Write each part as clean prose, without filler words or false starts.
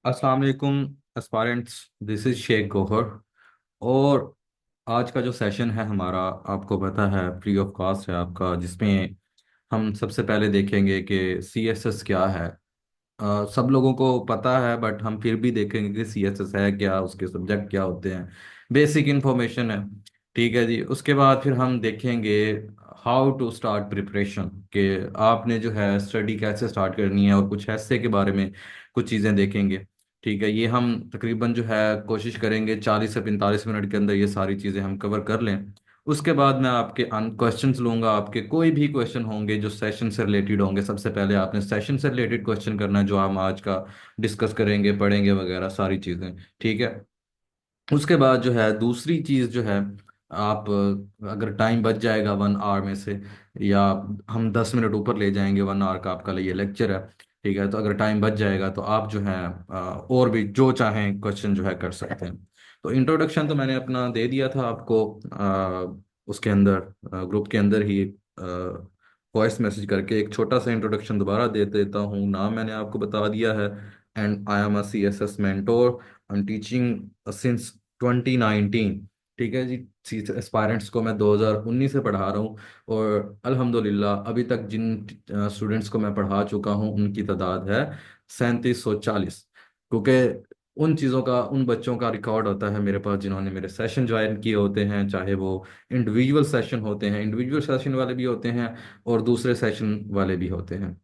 अस्सलाम वालेकुम aspirants. This is Sheikh Gauhar. और आज का जो सेशन है हमारा, आपको पता है, फ्री ऑफ कॉस्ट है आपका, जिसमें हम सबसे पहले देखेंगे कि सीएसएस क्या है। सब लोगों को पता है, बट हम फिर भी देखेंगे कि सीएसएस है क्या, उसके सब्जेक्ट क्या होते हैं। बेसिक इंफॉर्मेशन है। ठीक है जी। उसके बाद फिर हम देखेंगे हाउ टू स्टार्ट प्रिपरेशन, कि आपने जो है स्टडी कैसे स्टार्ट करनी है, और कुछ ऐसे के बारे में कुछ चीज़ें देखेंगे। ठीक है, ये हम तकरीबन जो है कोशिश करेंगे 40 से 45 मिनट के अंदर ये सारी चीज़ें हम कवर कर लें। उसके बाद मैं आपके क्वेश्चंस लूंगा, आपके कोई भी क्वेश्चन होंगे जो सेशन से रिलेटेड होंगे। सबसे पहले आपने सेशन से रिलेटेड क्वेश्चन करना है, जो हम आज का डिस्कस करेंगे, पढ़ेंगे वगैरह सारी चीज़ें। ठीक है। उसके बाद जो है दूसरी चीज़ जो है, आप अगर टाइम बच जाएगा 1 आवर में से, या हम 10 मिनट ऊपर ले जाएंगे, 1 आवर का आपका ये लेक्चर है। ठीक है, तो अगर टाइम बच जाएगा तो आप जो है और भी जो चाहें क्वेश्चन जो है कर सकते हैं। तो इंट्रोडक्शन तो मैंने अपना दे दिया था आपको, उसके अंदर, ग्रुप के अंदर ही वॉइस मैसेज करके एक छोटा सा इंट्रोडक्शन दोबारा दे देता हूँ। नाम मैंने आपको बता दिया है, and I am a C S S mentor. I am teaching since 2019। ठीक है जी। सी एस्पायरेंट्स को मैं 2019 से पढ़ा रहा हूँ। और अल्हम्दुलिल्लाह अभी तक जिन स्टूडेंट्स को मैं पढ़ा चुका हूँ उनकी तादाद है 3740। क्योंकि उन चीज़ों का, उन बच्चों का रिकॉर्ड होता है मेरे पास जिन्होंने मेरे सेशन ज्वाइन किए होते हैं, चाहे वो इंडिविजुअल सेशन होते हैं, इंडिविजुअल सेशन वाले भी होते हैं, और दूसरे सेशन वाले भी होते हैं।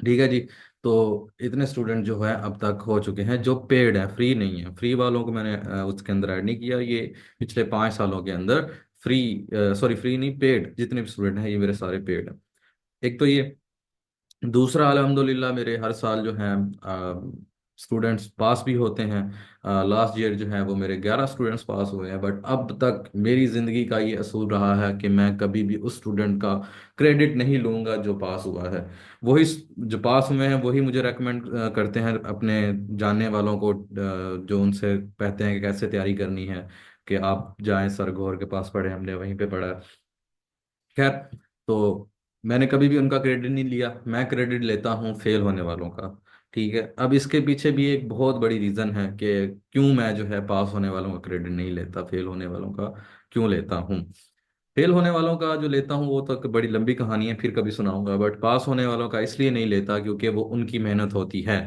ठीक है जी। तो इतने स्टूडेंट जो है अब तक हो चुके हैं जो पेड है, फ्री नहीं है। फ्री वालों को मैंने उसके अंदर ऐड नहीं किया। ये पिछले 5 सालों के अंदर फ्री, सॉरी फ्री नहीं, पेड जितने भी स्टूडेंट हैं ये मेरे सारे पेड हैं। एक तो ये। दूसरा, अल्हम्दुलिल्लाह मेरे हर साल जो हैं स्टूडेंट्स पास भी होते हैं। लास्ट ईयर जो है वो मेरे 11 स्टूडेंट्स पास हुए हैं। बट अब तक मेरी ज़िंदगी का ये असूल रहा है कि मैं कभी भी उस स्टूडेंट का क्रेडिट नहीं लूँगा जो पास हुआ है। वही जो पास हुए हैं वही मुझे रेकमेंड करते हैं अपने जानने वालों को, जो उनसे कहते हैं कि कैसे तैयारी करनी है, कि आप जाएं सर गौर के पास पढ़े, हमने वहीं पे पढ़ा। खैर, तो मैंने कभी भी उनका क्रेडिट नहीं लिया, मैं क्रेडिट लेता हूँ फेल होने वालों का। ठीक है। अब इसके पीछे भी एक बहुत बड़ी रीज़न है कि क्यों मैं जो है पास होने वालों का क्रेडिट नहीं लेता, फेल होने वालों का क्यों लेता हूँ। फेल होने वालों का जो लेता हूँ वो तो एक बड़ी लंबी कहानी है, फिर कभी सुनाऊंगा। बट पास होने वालों का इसलिए नहीं लेता क्योंकि वो उनकी मेहनत होती है,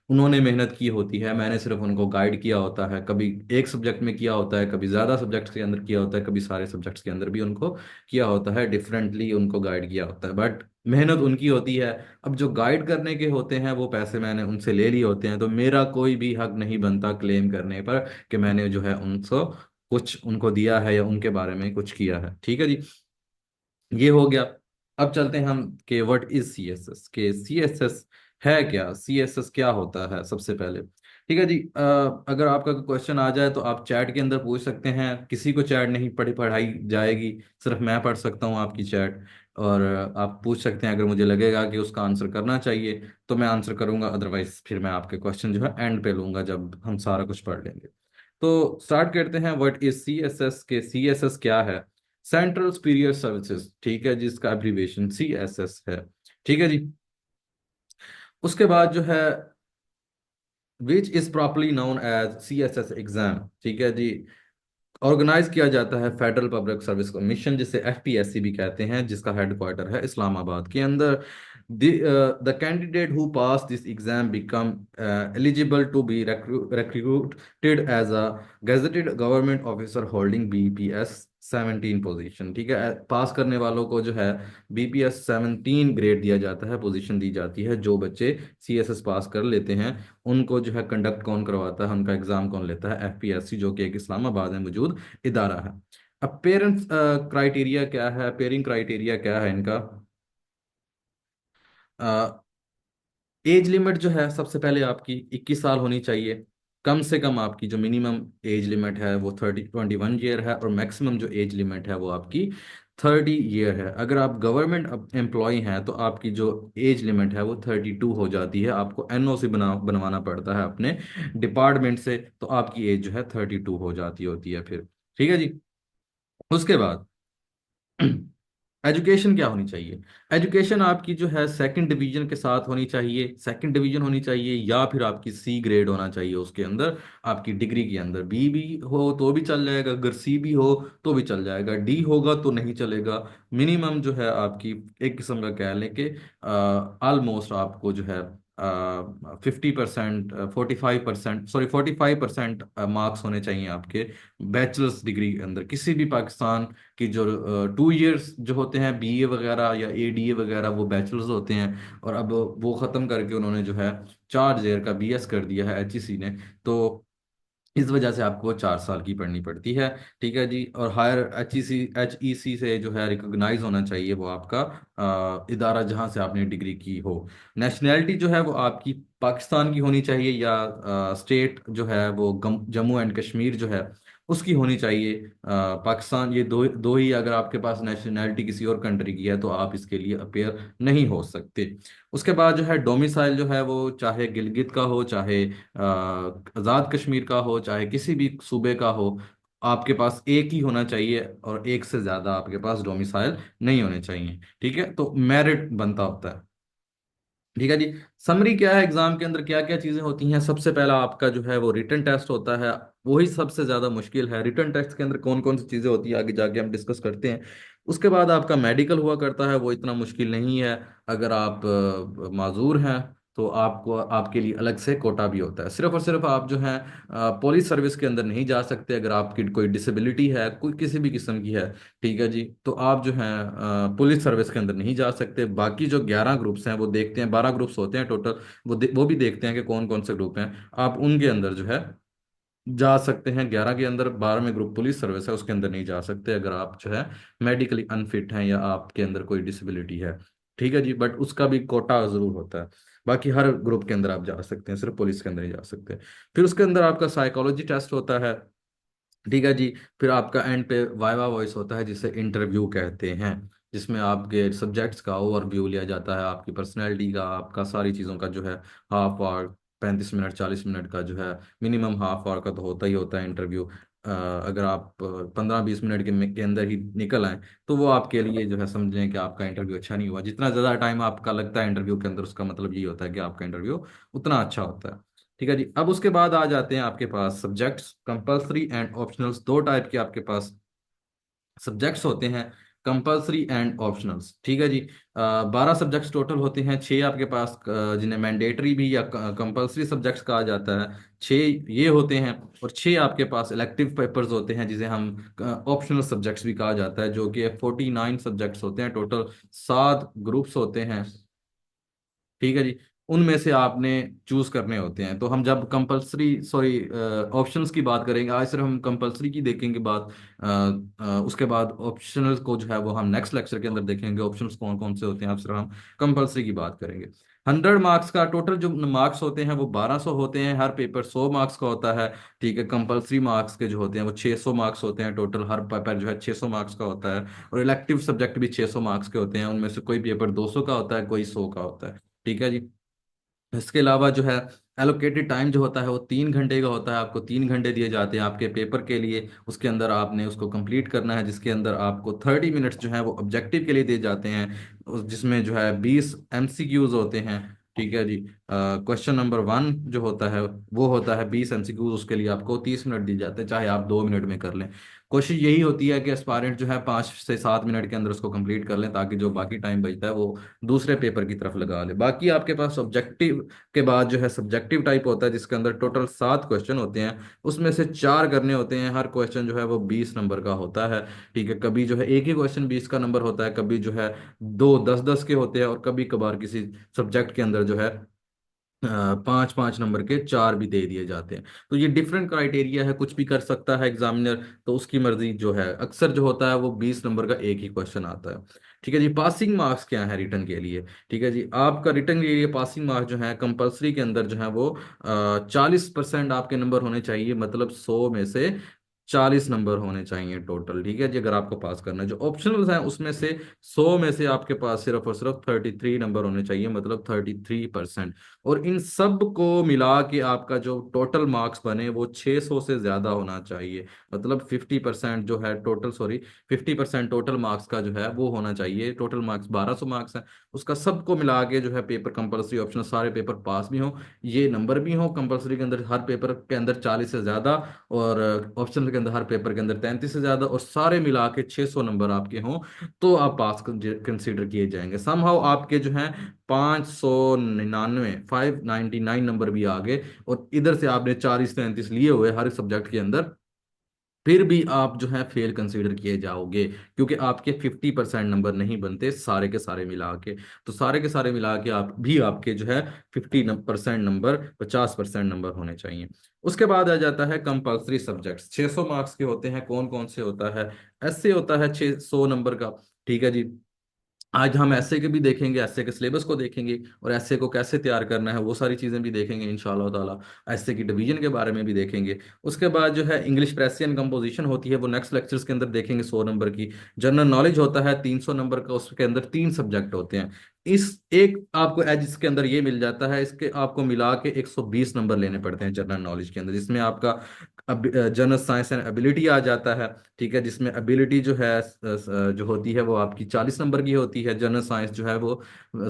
उन्होंने मेहनत की होती है। मैंने सिर्फ उनको गाइड किया होता है, कभी एक सब्जेक्ट में किया होता है, कभी ज़्यादा सब्जेक्ट्स के अंदर किया होता है, कभी सारे सब्जेक्ट्स के अंदर भी उनको किया होता है, डिफरेंटली उनको गाइड किया होता है। बट मेहनत उनकी होती है। अब जो गाइड करने के होते हैं वो पैसे मैंने उनसे ले लिए होते हैं, तो मेरा कोई भी हक नहीं बनता क्लेम करने पर कि मैंने जो है उनको कुछ उनको दिया है या उनके बारे में कुछ किया है। ठीक है जी। ये हो गया। अब चलते हैं हम कि व्हाट इज सीएसएस, के सीएसएस है क्या, सीएसएस क्या होता है सबसे पहले। ठीक है जी। अगर आपका कोई क्वेश्चन आ जाए तो आप चैट के अंदर पूछ सकते हैं। किसी को चैट नहीं पढ़ाई जाएगी, सिर्फ मैं पढ़ सकता हूँ आपकी चैट। और आप पूछ सकते हैं, अगर मुझे लगेगा कि उसका आंसर करना चाहिए तो मैं आंसर करूंगा, अदरवाइज फिर मैं आपके क्वेश्चन जो है एंड पे लूंगा जब हम सारा कुछ पढ़ लेंगे। तो स्टार्ट करते हैं, व्हाट इज सीएसएस, के सीएसएस क्या है। सेंट्रल सुपीरियर सर्विसेज, ठीक है, जिसका एब्रीविएशन सीएसएस है। ठीक है जी। उसके बाद जो है, which is properly known as CSS exam. ठीक है जी। ऑर्गेनाइज किया जाता है फेडरल पब्लिक सर्विस कमीशन, जिसे एफपीएससी भी कहते हैं, जिसका हेडक्वार्टर है इस्लामाबाद के अंदर। The candidate who pass this exam become eligible to be recruited as a gazetted government officer holding BPS 17 position. ठीक है, पास करने वालों को जो है बीपीएस 17 ग्रेड दिया जाता है, पोजीशन दी जाती है। जो बच्चे सीएसएस पास कर लेते हैं उनको जो है कंडक्ट कौन करवाता है, उनका एग्जाम कौन लेता है, एफपीएससी, जो कि एक इस्लामाबाद में मौजूद इदारा है। अब पेरेंट्स क्राइटेरिया क्या है, पेयरिंग क्राइटेरिया क्या है इनका। एज लिमिट जो है सबसे पहले आपकी 21 साल होनी चाहिए। कम से कम आपकी जो मिनिमम एज लिमिट है वो 21 ईयर है, और मैक्सिमम जो एज लिमिट है वो आपकी 30 ईयर है। अगर आप गवर्नमेंट एम्प्लॉय हैं तो आपकी जो एज लिमिट है वो 32 हो जाती है। आपको एनओसी बनवाना पड़ता है अपने डिपार्टमेंट से, तो आपकी एज जो है 32 हो जाती होती है फिर। ठीक है जी। उसके बाद एजुकेशन क्या होनी चाहिए? एजुकेशन आपकी जो है सेकंड डिवीजन के साथ होनी चाहिए, सेकंड डिवीजन होनी चाहिए, या फिर आपकी सी ग्रेड होना चाहिए उसके अंदर, आपकी डिग्री के अंदर बी भी हो तो भी चल जाएगा, अगर सी भी हो तो भी चल जाएगा, डी होगा तो नहीं चलेगा। मिनिमम जो है आपकी एक किस्म का कह लें कि ऑलमोस्ट आपको जो है 50%, 45%, सॉरी 45% मार्क्स होने चाहिए आपके बैचलर्स डिग्री के अंदर किसी भी पाकिस्तान कि जो 2 इयर्स जो होते हैं बीए वगैरह या एडीए वगैरह वो बैचलर्स होते हैं, और अब वो ख़त्म करके उन्होंने जो है 4 ईयर का बीएस कर दिया है एचईसी ने। तो इस वजह से आपको 4 साल की पढ़नी पड़ती है। ठीक है जी। और हायर एचईसी से जो है रिकॉग्नाइज होना चाहिए वो आपका इदारा जहां से आपने डिग्री की हो। नेशनैलिटी जो है वो आपकी पाकिस्तान की होनी चाहिए, या स्टेट जो है वो जम्मू एंड कश्मीर जो है उसकी होनी चाहिए। पाकिस्तान, ये दो दो ही, अगर आपके पास नेशनैलिटी किसी और कंट्री की है तो आप इसके लिए अपेयर नहीं हो सकते। उसके बाद जो है डोमिसाइल जो है वो चाहे गिलगित का हो, चाहे आज़ाद कश्मीर का हो, चाहे किसी भी सूबे का हो, आपके पास एक ही होना चाहिए, और एक से ज्यादा आपके पास डोमिसाइल नहीं होने चाहिए। ठीक है, तो मेरिट बनता होता है। ठीक है जी। समरी क्या है, एग्जाम के अंदर क्या क्या चीजें होती हैं? सबसे पहला आपका जो है वो रिटन टेस्ट होता है, वही सबसे ज्यादा मुश्किल है। रिटन टेस्ट के अंदर कौन कौन सी चीजें होती है आगे जाके हम डिस्कस करते हैं। उसके बाद आपका मेडिकल हुआ करता है, वो इतना मुश्किल नहीं है। अगर आप माजूर हैं तो आपको, आपके लिए अलग से कोटा भी होता है। सिर्फ और सिर्फ आप जो है पुलिस सर्विस के अंदर नहीं जा सकते अगर आपकी कोई डिसेबिलिटी है, कोई किसी भी किस्म की है। ठीक है जी, तो आप जो है पुलिस सर्विस के अंदर नहीं जा सकते। बाकी जो 11 ग्रुप्स हैं वो देखते हैं, 12 ग्रुप्स होते हैं टोटल, वो भी देखते हैं कि कौन कौन से ग्रुप हैं, आप उनके अंदर जो है जा सकते हैं। 11 के अंदर 12वें ग्रुप पुलिस सर्विस है, उसके अंदर नहीं जा सकते अगर आप जो है मेडिकली अनफिट हैं या आपके अंदर कोई डिसेबिलिटी है। ठीक है जी, बट उसका भी कोटा जरूर होता है। बाकी हर ग्रुप के अंदर आप जा सकते हैं, सिर्फ पुलिस के अंदर ही जा सकते हैं। फिर उसके अंदर आपका साइकोलॉजी टेस्ट होता है। ठीक है जी। फिर आपका एंड पे वाइवा वॉइस होता है जिसे इंटरव्यू कहते हैं, जिसमें आपके सब्जेक्ट्स का ओवरव्यू लिया जाता है, आपकी पर्सनैलिटी का, आपका सारी चीज़ों का जो है हाफ आवर, 35 मिनट 40 मिनट का जो है मिनिमम हाफ आवर का तो होता ही होता है इंटरव्यू। अगर आप 15-20 मिनट के अंदर ही निकल आए तो वो आपके लिए जो है समझें कि आपका इंटरव्यू अच्छा नहीं हुआ। जितना ज़्यादा टाइम आपका लगता है इंटरव्यू के अंदर, उसका मतलब यही होता है कि आपका इंटरव्यू उतना अच्छा होता है। ठीक है जी। अब उसके बाद आ जाते हैं आपके पास सब्जेक्ट्स, कंपलसरी एंड ऑप्शनल्स। दो टाइप के आपके पास सब्जेक्ट्स होते हैं, कंपलसरी एंड ऑप्शनल्स। ठीक है जी। 12 सब्जेक्ट्स टोटल होते हैं, 6 आपके पास जिन्हें मैंडेटरी भी या कंपलसरी सब्जेक्ट्स कहा जाता है, 6 ये होते हैं। और 6 आपके पास इलेक्टिव पेपर्स होते हैं जिसे हम ऑप्शनल सब्जेक्ट्स भी कहा जाता है, जो कि 49 सब्जेक्ट्स होते हैं टोटल, 7 ग्रुप्स होते हैं। ठीक है जी। उनमें से आपने चूज करने होते हैं। तो हम जब कंपलसरी, सॉरी, ऑप्शंस की बात करेंगे, आज सिर्फ हम कंपलसरी की देखेंगे बात। उसके बाद ऑप्शनल को जो है वो हम नेक्स्ट लेक्चर के अंदर देखेंगे, ऑप्शंस कौन कौन से होते हैं। अब सिर्फ हम कंपलसरी की बात करेंगे। 100 मार्क्स का टोटल जो मार्क्स होते हैं वो 1200 होते हैं, हर पेपर 100 मार्क्स का होता है। ठीक है, कंपलसरी मार्क्स के जो होते हैं वो 600 मार्क्स होते हैं टोटल, हर पेपर जो है 600 मार्क्स का होता है। और इलेक्टिव सब्जेक्ट भी 600 मार्क्स के होते हैं, उनमें से कोई पेपर 200 का होता है, कोई 100 का होता है। ठीक है जी। इसके अलावा जो है एलोकेटेड टाइम जो होता है वो 3 घंटे का होता है, आपको 3 घंटे दिए जाते हैं आपके पेपर के लिए। उसके अंदर आपने उसको कंप्लीट करना है, जिसके अंदर आपको 30 मिनट्स जो है वो ऑब्जेक्टिव के लिए दिए जाते हैं, जिसमें जो है 20 MCQs होते हैं। ठीक है जी। क्वेश्चन नंबर 1 जो होता है वो होता है 20 MCQs, उसके लिए आपको 30 मिनट दिए जाते हैं, चाहे आप 2 मिनट में कर लें। कोशिश यही होती है कि एस्पायरेंट जो है 5 से 7 मिनट के अंदर उसको कंप्लीट कर लें, ताकि जो बाकी टाइम बचता है वो दूसरे पेपर की तरफ लगा ले। बाकी आपके पास ऑब्जेक्टिव के बाद जो है सब्जेक्टिव टाइप होता है, जिसके अंदर टोटल 7 क्वेश्चन होते हैं, उसमें से 4 करने होते हैं। हर क्वेश्चन जो है वो 20 नंबर का होता है। ठीक है, कभी जो है एक ही क्वेश्चन 20 का नंबर होता है, कभी जो है दो 10-10 के होते हैं, और कभी कभार किसी सब्जेक्ट के अंदर जो है 5-5 नंबर के 4 भी दे दिए जाते हैं। तो ये डिफरेंट क्राइटेरिया है, कुछ भी कर सकता है एग्जामिनर, तो उसकी मर्जी जो है। अक्सर जो होता है वो 20 नंबर का एक ही क्वेश्चन आता है। ठीक है जी। पासिंग मार्क्स क्या है रिटर्न के लिए? ठीक है जी, आपका रिटर्न के लिए पासिंग मार्क्स जो है कंपलसरी के अंदर जो है वो 40% आपके नंबर होने चाहिए, मतलब 100 में से 40 नंबर होने चाहिए टोटल, ठीक है जी, अगर आपको पास करना है। जो ऑप्शनल हैं उसमें से 100 में से आपके पास सिर्फ और सिर्फ 33 नंबर होने चाहिए, मतलब 33%। और इन सब को मिला के आपका जो टोटल मार्क्स बने वो 600 से ज्यादा होना चाहिए। मतलब 50% जो है टोटल, सॉरी, 50% टोटल मार्क्स का जो है वो होना चाहिए। टोटल मार्क्स 1200 मार्क्स है, उसका सबको मिला के जो है पेपर कंपलसरी ऑप्शनल सारे पेपर पास भी हो, ये नंबर भी हो कंपलसरी के अंदर, हर पेपर के अंदर 40 से ज्यादा, और ऑप्शनल के अंदर हर पेपर के अंदर 33 से ज्यादा, और सारे मिला के 600 नंबर आपके हों, तो आप पास कंसीडर किए जाएंगे। समहाउ आपके जो हैं 599, 599 नंबर भी आ गए, और इधर से आपने 40 33 लिए हुए हर सब्जेक्ट के अंदर, फिर भी आप जो है फेल कंसीडर किए जाओगे, क्योंकि आपके 50% नंबर नहीं बनते सारे के सारे मिला के। तो सारे के सारे मिला के आप भी आपके जो है 50% नंबर, 50% नंबर होने चाहिए। उसके बाद आ जाता है कंपल्सरी सब्जेक्ट्स, 600 मार्क्स के होते हैं। कौन कौन से होता है? ऐसे होता है 600 नंबर का, ठीक है जी। आज हम ऐसे के भी देखेंगे, ऐसे के सिलेबस को देखेंगे, और ऐसे को कैसे तैयार करना है वो सारी चीजें भी देखेंगे इंशाल्लाह ताला। ऐसे की डिवीजन के बारे में भी देखेंगे। उसके बाद जो है इंग्लिश प्रेसियन कंपोजिशन होती है, वो नेक्स्ट लेक्चर्स के अंदर देखेंगे, 100 नंबर की। जनरल नॉलेज होता है 300 नंबर का, उसके अंदर 3 सब्जेक्ट होते हैं। इस एक आपको एज इसके अंदर ये मिल जाता है, इसके आपको मिला के 120 नंबर लेने पड़ते हैं जनरल नॉलेज के अंदर, जिसमें आपका जनरल साइंस एंड एबिलिटी आ जाता है, ठीक है, जिसमें एबिलिटी जो है जो होती है वो आपकी 40 नंबर की होती है, जनरल साइंस जो है वो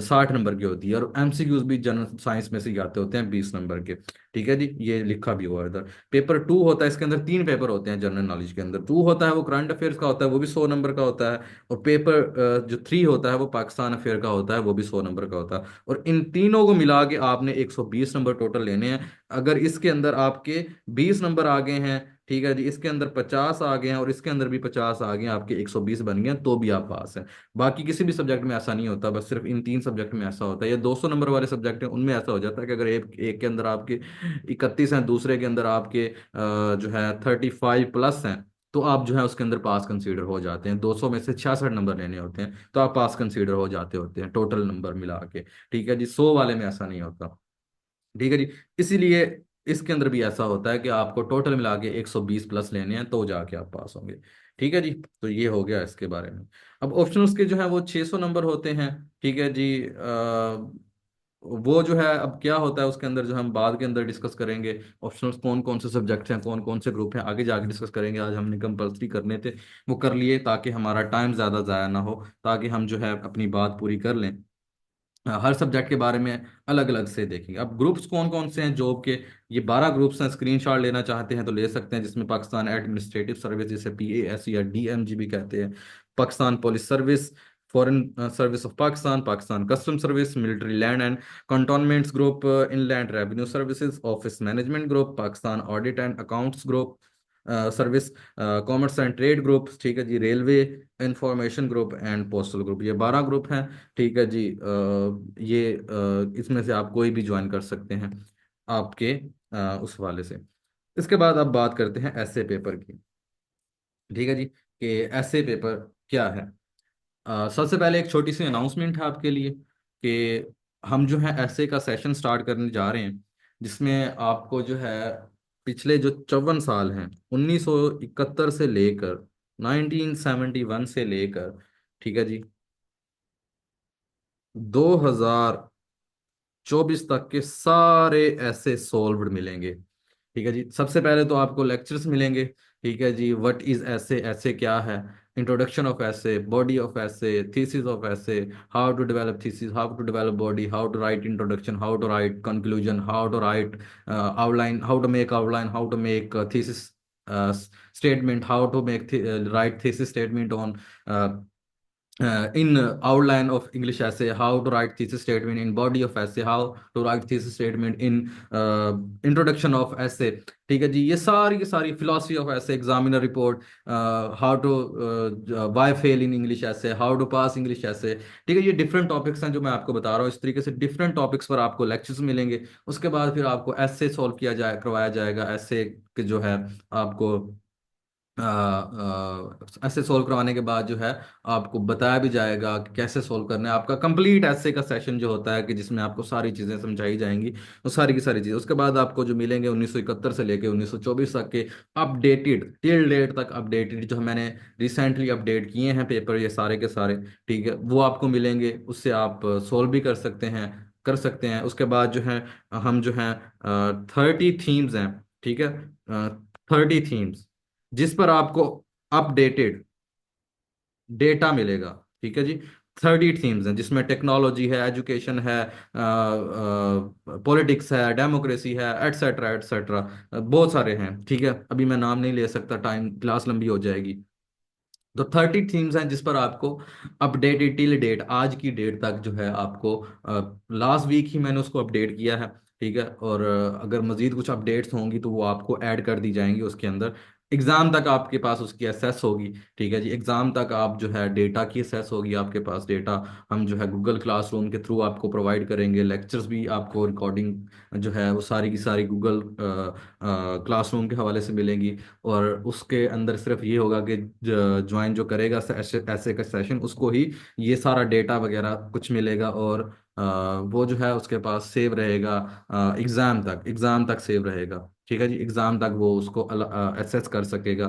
60 नंबर की होती है, और एमसीक्यूज भी जनरल साइंस में से ही आते होते हैं 20 नंबर के, ठीक है जी, ये लिखा भी हुआ है इधर। पेपर 2 होता है, इसके अंदर 3 पेपर होते हैं जनरल नॉलेज के अंदर। 2 होता है वो करंट अफेयर्स का होता है, वो भी 100 नंबर का होता है। और पेपर जो 3 होता है वो पाकिस्तान अफेयर का होता है, वो भी 100 नंबर का होता है। और इन तीनों को मिला के आपने 120 नंबर टोटल लेने हैं। अगर इसके अंदर आपके 20 नंबर आ गए हैं, ठीक है जी, इसके अंदर 50 आ गए हैं, और इसके अंदर भी 50 आ गए हैं, आपके 120 बन गए हैं, तो भी आप पास हैं। बाकी किसी भी सब्जेक्ट में ऐसा नहीं होता, बस सिर्फ इन 3 सब्जेक्ट में ऐसा होता है। ये 200 नंबर वाले सब्जेक्ट हैं उनमें ऐसा हो जाता है कि अगर एक एक के अंदर आपके 31 हैं, दूसरे के अंदर आपके जो है 35+ हैं, तो आप जो है उसके अंदर पास कंसीडर हो जाते हैं। 200 में से 66 नंबर लेने होते हैं, तो आप पास कंसीडर हो जाते होते हैं टोटल नंबर मिला के, ठीक है जी। 100 वाले में ऐसा नहीं होता, ठीक है जी। इसीलिए इसके अंदर भी ऐसा होता है कि आपको टोटल मिला के 120+ लेने हैं, तो जाके आप पास होंगे, ठीक है जी। तो ये हो गया इसके बारे में। अब ऑप्शनल्स के जो है वो 600 नंबर होते हैं, ठीक है जी। वो जो है अब क्या होता है उसके अंदर, जो हम बाद के अंदर डिस्कस करेंगे, ऑप्शनल्स कौन कौन से सब्जेक्ट हैं, कौन कौन से ग्रुप हैं, आगे जाके डिस्कस करेंगे। आज हमने कंपलसरी करने थे, वो कर लिए, ताकि हमारा टाइम ज़्यादा ज़ाया ना हो, ताकि हम जो है अपनी बात पूरी कर लें। हर सब्जेक्ट के बारे में अलग अलग से देखेंगे। अब ग्रुप्स कौन कौन से हैं जॉब के, ये 12 ग्रुप्स हैं। स्क्रीनशॉट लेना चाहते हैं तो ले सकते हैं, जिसमें पाकिस्तान एडमिनिस्ट्रेटिव सर्विस, जिसे PAS या DMG भी कहते हैं, Pakistan police service, foreign service of Pakistan, Pakistan custom service, military land and cantonments group, inland revenue services, office management group, Pakistan audit and accounts group service, commerce and trade group, ठीक है जी, railway information group and postal group, ये 12 group हैं, ठीक है जी। ये इसमें से आप कोई भी ज्वाइन कर सकते हैं आपके उस वाले से। इसके बाद अब बात करते हैं ऐसे पेपर की, ठीक है जी, कि ऐसे पेपर क्या है। सबसे पहले एक छोटी सी अनाउंसमेंट है आपके लिए, कि हम जो है ऐसे का सेशन स्टार्ट करने जा रहे हैं, जिसमें आपको जो है पिछले जो 54 साल हैं, 1971 से लेकर 1971 से लेकर, ठीक है जी, 2024 तक के सारे ऐसे सॉल्व्ड मिलेंगे, ठीक है जी। सबसे पहले तो आपको लेक्चर्स मिलेंगे, ठीक है जी। व्हाट इज ऐसे, ऐसे क्या है, introduction of essay, body of essay, thesis of essay, how to develop thesis, how to develop body, how to write introduction, how to write conclusion, how to write outline, how to make outline, how to make thesis statement, how to make write thesis statement on in outline of English essay, how to write thesis statement in body of essay, how to write thesis statement in introduction of essay, ठीक है जी। ये सारी philosophy of essay, examiner report, how to why fail in English essay, how to pass English essay, ठीक है। ये different topics हैं जो मैं आपको बता रहा हूँ। इस तरीके से डिफरेंट टॉपिक्स पर आपको लेक्चर्स मिलेंगे। उसके बाद फिर आपको essay सॉल्व किया जाए, करवाया जाएगा। essay के जो है आपको ऐसे सोल्व करवाने के बाद जो है आपको बताया भी जाएगा कि कैसे सोल्व करना है। आपका कंप्लीट ऐसे का सेशन जो होता है कि जिसमें आपको सारी चीज़ें समझाई जाएंगी, वो सारी की सारी चीज़ें। उसके बाद आपको जो मिलेंगे 1971 से लेके 1924 तक के अपडेटेड, टिल डेट तक अपडेटेड, जो मैंने रिसेंटली अपडेट किए हैं पेपर ये सारे के सारे, ठीक है, वो आपको मिलेंगे। उससे आप सोल्व भी कर सकते हैं। उसके बाद जो है हम जो है 30 थीम्स हैं, ठीक है, 30 थीम्स जिस पर आपको अपडेटेड डेटा मिलेगा, ठीक है जी। 30 थीम्स हैं जिसमें टेक्नोलॉजी है, एजुकेशन है, पॉलिटिक्स है, डेमोक्रेसी है, एटसेट्रा एटसेट्रा, बहुत सारे हैं, ठीक है। अभी मैं नाम नहीं ले सकता, टाइम क्लास लंबी हो जाएगी। तो 30 थीम्स हैं जिस पर आपको अपडेटेड टिल डेट, आज की डेट तक जो है आपको, लास्ट वीक ही मैंने उसको अपडेट किया है, ठीक है। और अगर मजीद कुछ अपडेट्स होंगी तो वो आपको ऐड कर दी जाएंगी उसके अंदर। एग्जाम तक आपके पास उसकी एसेस होगी, ठीक है जी। एग्जाम तक आप जो है डेटा की एसेस होगी आपके पास। डेटा हम जो है गूगल क्लासरूम के थ्रू आपको प्रोवाइड करेंगे। लेक्चर्स भी आपको रिकॉर्डिंग जो है वो सारी की सारी गूगल क्लासरूम के हवाले से मिलेंगी। और उसके अंदर सिर्फ ये होगा कि ज्वाइन जो करेगा ऐसे ऐसे का सेशन, उसको ही ये सारा डेटा वगैरह कुछ मिलेगा। और वो जो है उसके पास सेव रहेगा, एग्जाम तक सेव रहेगा, ठीक है जी। एग्जाम तक वो उसको एक्सेस कर सकेगा,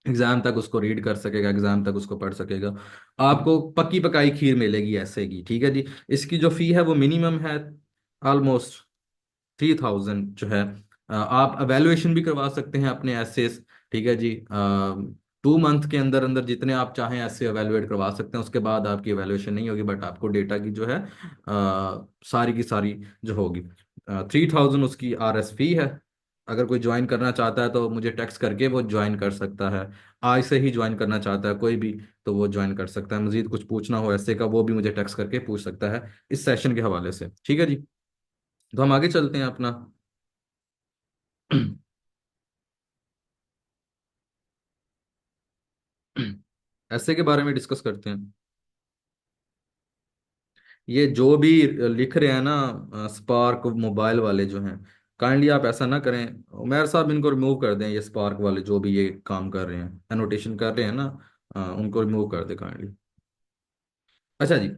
एग्जाम तक उसको रीड कर सकेगा, एग्जाम तक उसको पढ़ सकेगा। आपको पक्की पकाई खीर मिलेगी ऐसे की, ठीक है जी। इसकी जो फी है वो मिनिमम है ऑलमोस्ट 3000 जो है। आप एवेलुएशन भी करवा सकते हैं अपने एसेस, ठीक है जी। 2 मंथ के अंदर अंदर जितने आप चाहें ऐसे एवेलुएट करवा सकते हैं। उसके बाद आपकी एवेलुएशन नहीं होगी, बट आपको डेटा की जो है सारी की सारी जो होगी। 3000 उसकी RS फी है। अगर कोई ज्वाइन करना चाहता है तो मुझे टेक्स्ट करके वो ज्वाइन कर सकता है। आज से ही ज्वाइन करना चाहता है कोई भी तो वो ज्वाइन कर सकता है। मजीद कुछ पूछना हो ऐसे का वो भी मुझे टेक्स्ट करके पूछ सकता है इस सेशन के हवाले से, ठीक है जी। तो हम आगे चलते हैं अपना। ऐसे के बारे में डिस्कस करते हैं। ये जो भी लिख रहे हैं ना स्पार्क मोबाइल वाले जो हैं, काइंडली आप ऐसा ना करें। उमर साहब इनको रिमूव कर दें, ये स्पार्क वाले जो भी ये काम कर रहे हैं, एनोटेशन कर रहे हैं ना, उनको रिमूव कर दें काइंडली। अच्छा जी।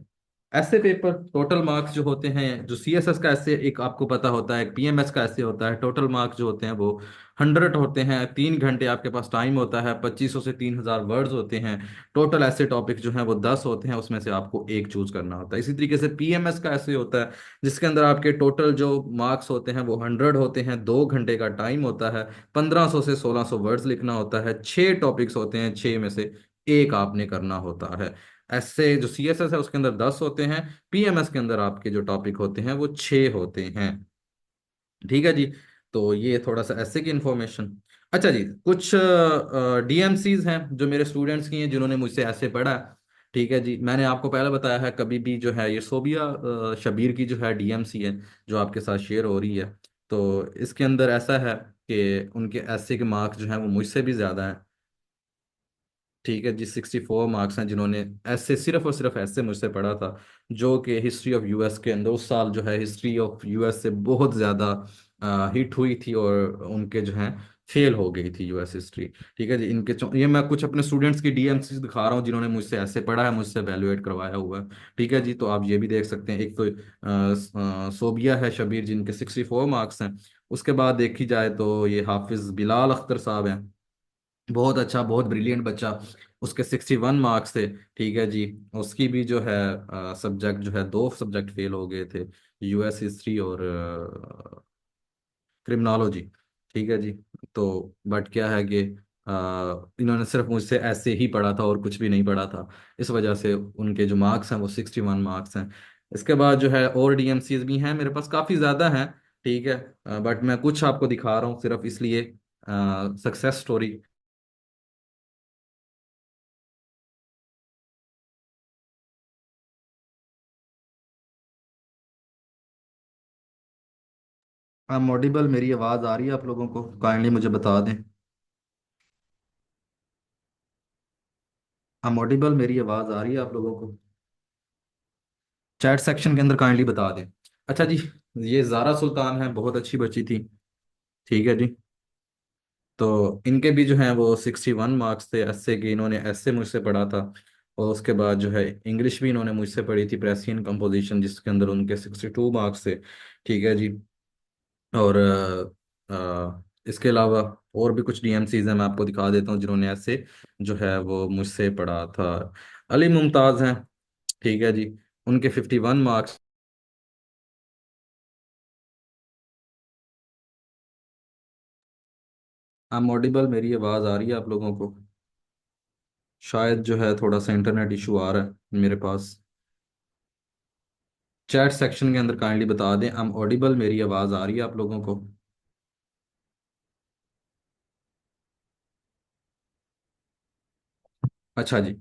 ऐसे पेपर टोटल मार्क्स जो होते हैं, जो CSS का ऐसे एक आपको पता होता है, एक PMS का ऐसे होता है, टोटल मार्क्स जो होते हैं वो 100 होते हैं। 3 घंटे आपके पास टाइम होता है, 2500 से 3000 वर्ड्स होते हैं। टोटल ऐसे टॉपिक जो हैं वो 10 होते हैं, उसमें से आपको एक चूज करना होता है। इसी तरीके से PMS का ऐसे होता है जिसके अंदर आपके टोटल जो मार्क्स होते हैं वो 100 होते हैं। 2 घंटे का टाइम होता है, 1500 से 1600 वर्ड्स लिखना होता है। 6 टॉपिक्स होते हैं, 6 में से एक आपने करना होता है। ऐसे जो CSS है उसके अंदर 10 होते हैं, PMS के अंदर आपके जो टॉपिक होते हैं वो 6 होते हैं, ठीक है जी। तो ये थोड़ा सा ऐसे की इंफॉर्मेशन। अच्छा जी, कुछ DMCs हैं जो मेरे स्टूडेंट्स की हैं जिन्होंने मुझसे ऐसे पढ़ा है, ठीक है जी। मैंने आपको पहले बताया है, कभी भी जो है ये सोबिया शबीर की जो है DMC है जो आपके साथ शेयर हो रही है। तो इसके अंदर ऐसा है कि उनके ऐसे के मार्क्स जो हैं वो मुझसे भी ज़्यादा हैं, ठीक है जी। 64 मार्क्स हैं जिन्होंने ऐसे, सिर्फ और सिर्फ ऐसे मुझसे पढ़ा था। जो कि हिस्ट्री ऑफ US के अंदर उस साल जो है हिस्ट्री ऑफ US से बहुत ज़्यादा हिट हुई थी, और उनके जो हैं फेल हो गई थी US हिस्ट्री, ठीक है जी। ये मैं कुछ अपने स्टूडेंट्स की DMC दिखा रहा हूँ जिन्होंने मुझसे ऐसे पढ़ा है, मुझसे एवेलुएट करवाया हुआ है, ठीक है जी। तो आप ये भी देख सकते हैं। एक तो सोबिया है शबीर जिनके 64 मार्क्स हैं। उसके बाद देखी जाए तो ये हाफिज बिलाल अख्तर साहब हैं, बहुत अच्छा, बहुत ब्रिलियंट बच्चा। उसके 61 मार्क्स थे, ठीक है जी। उसकी भी जो है सब्जेक्ट जो है, 2 सब्जेक्ट फेल हो गए थे, US हिस्ट्री और क्रिमिनोलॉजी, ठीक है जी। तो बट क्या है कि इन्होंने सिर्फ मुझसे ऐसे ही पढ़ा था और कुछ भी नहीं पढ़ा था, इस वजह से उनके जो मार्क्स हैं वो 61 मार्क्स हैं। इसके बाद जो है और DMCs भी हैं मेरे पास, काफ़ी ज़्यादा हैं, ठीक है। बट मैं कुछ आपको दिखा रहा हूँ सिर्फ इसलिए, सक्सेस स्टोरी। I'm ऑडिबल, मेरी आवाज़ आ रही है आप लोगों को? काइंडली मुझे बता दें। ऑडिबल, मेरी आवाज़ आ रही है आप लोगों को? चैट सेक्शन के अंदर काइंडली बता दें। अच्छा जी। ये ज़ारा सुल्तान है, बहुत अच्छी बच्ची थी, ठीक है जी। तो इनके भी जो हैं वो 61 मार्क्स थे एसए के। इन्होंने एसए मुझसे पढ़ा था, और उसके बाद जो है इंग्लिश भी इन्होंने मुझसे पढ़ी थी, प्रेसियन कंपोजिशन, जिसके अंदर उनके 62 मार्क्स थे। ठीक है जी। और इसके अलावा और भी कुछ डीएमसीज हैं, मैं आपको दिखा देता हूँ जिन्होंने ऐसे जो है वो मुझसे पढ़ा था। अली मुमताज हैं, ठीक है जी, उनके 51 मार्क्स। I audible? मेरी आवाज़ आ रही है आप लोगों को? शायद जो है थोड़ा सा इंटरनेट इशू आ रहा है मेरे पास। चैट सेक्शन के अंदर काइंडली बता दें आई एम ऑडिबल, मेरी आवाज़ आ रही है आप लोगों को? अच्छा जी।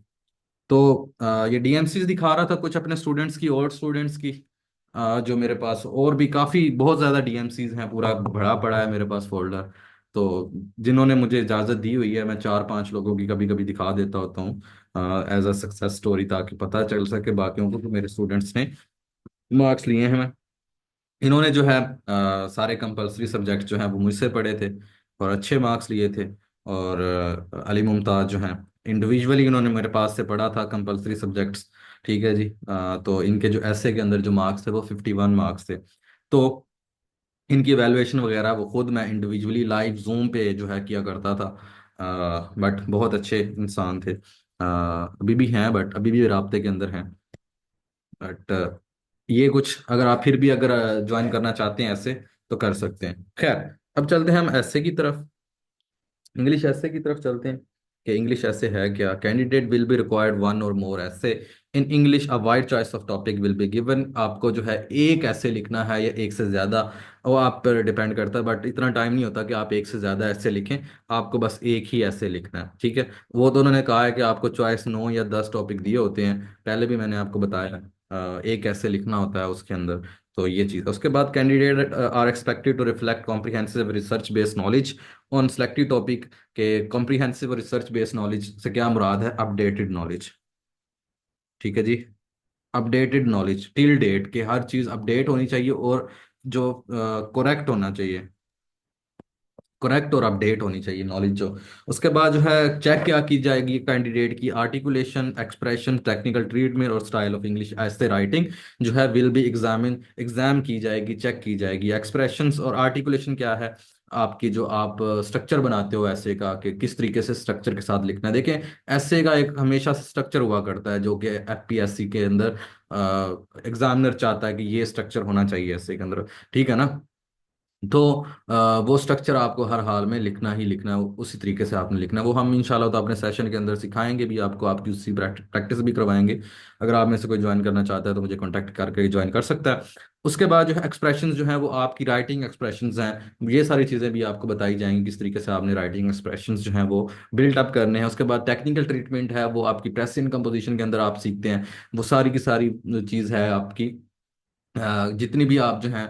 तो ये डीएमसीज दिखा रहा था कुछ अपने स्टूडेंट्स की, और स्टूडेंट्स की जो मेरे पास और भी काफ़ी बहुत ज़्यादा डीएमसीज हैं, पूरा भरा पड़ा है मेरे पास फोल्डर। तो जिन्होंने मुझे इजाज़त दी हुई है, मैं 4-5 लोगों की कभी कभी दिखा देता होता हूँ एज अ सक्सेस स्टोरी, ताकि पता चल सके बाकियों को कि मेरे स्टूडेंट्स ने मार्क्स लिए हैं। इन्होंने जो है सारे कंपलसरी सब्जेक्ट जो हैं वो मुझसे पढ़े थे और अच्छे मार्क्स लिए थे। और अली मुमताज जो हैं, इंडिविजुअली इन्होंने मेरे पास से पढ़ा था कंपलसरी सब्जेक्ट्स। ठीक है जी। तो इनके जो ऐसे के अंदर जो मार्क्स थे वो 51 मार्क्स थे। तो इनकी एवेलुएशन वगैरह वो खुद मैं इंडिविजुअली लाइव जूम पे जो है किया करता था। बट बहुत अच्छे इंसान थे। अभी भी हैं, बट अभी भी राब्ते के अंदर हैं। बट ये कुछ, अगर आप फिर भी अगर ज्वाइन करना चाहते हैं ऐसे, तो कर सकते हैं। खैर, अब चलते हैं हम ऐसे की तरफ, इंग्लिश ऐसे की तरफ चलते हैं कि इंग्लिश ऐसे है क्या। Candidate will be required one और मोर ऐसे in English, a wide choice of topic will be given. आपको जो है एक ऐसे लिखना है या एक से ज़्यादा, वो आप पर डिपेंड करता है, बट इतना टाइम नहीं होता कि आप एक से ज़्यादा ऐसे लिखें। आपको बस एक ही ऐसे लिखना है, ठीक है। वो तो उन्होंने कहा है कि आपको चॉइस 9 या 10 टॉपिक दिए होते हैं, पहले भी मैंने आपको बताया है। एक ऐसे लिखना होता है उसके अंदर। तो ये चीज़, उसके बाद candidate are expected to reflect comprehensive research based knowledge on selective topic. के कॉम्प्रिहेंसिव रिसर्च बेस्ड नॉलेज से क्या मुराद है? Updated knowledge. ठीक है जी। अपडेटेड नॉलेज टिल डेट, के हर चीज़ अपडेट होनी चाहिए, और जो करेक्ट होना चाहिए, करेक्ट और अपडेट होनी चाहिए नॉलेज जो। उसके बाद जो है चेक क्या की जाएगी कैंडिडेट की? आर्टिकुलेशन, एक्सप्रेशन, टेक्निकल ट्रीटमेंट और स्टाइल ऑफ इंग्लिश, ऐसे राइटिंग जो है विल बी एग्जाम की जाएगी, चेक की जाएगी। एक्सप्रेशंस और आर्टिकुलेशन क्या है? आपकी जो आप स्ट्रक्चर बनाते हो ऐसे का, कि किस तरीके से स्ट्रक्चर के साथ लिखना है। देखें, ऐसे का एक हमेशा से स्ट्रक्चर हुआ करता है, जो कि एफपीएससी के अंदर एग्जामिनर चाहता है कि ये स्ट्रक्चर होना चाहिए ऐसे के अंदर। ठीक है ना? तो वो स्ट्रक्चर आपको हर हाल में लिखना ही लिखना है, उसी तरीके से आपने लिखना है। वो हम इंशाल्लाह तो अपने सेशन के अंदर सिखाएंगे भी आपको, आपकी उसी प्रैक्टिस भी करवाएंगे। अगर आप में से कोई ज्वाइन करना चाहता है तो मुझे कांटेक्ट करके ज्वाइन कर सकता है। उसके बाद जो है एक्सप्रेशंस जो है वो आपकी राइटिंग एक्सप्रेशंस हैं, ये सारी चीज़ें भी आपको बताई जाएंगी, किस तरीके से आपने राइटिंग एक्सप्रेशंस जो हैं वो बिल्ट अप करने हैं। उसके बाद टेक्निकल ट्रीटमेंट है, वो आपकी प्रेजेंट कंपोजिशन के अंदर आप सीखते हैं। वो सारी की सारी चीज़ है आपकी। जितनी भी आप जो हैं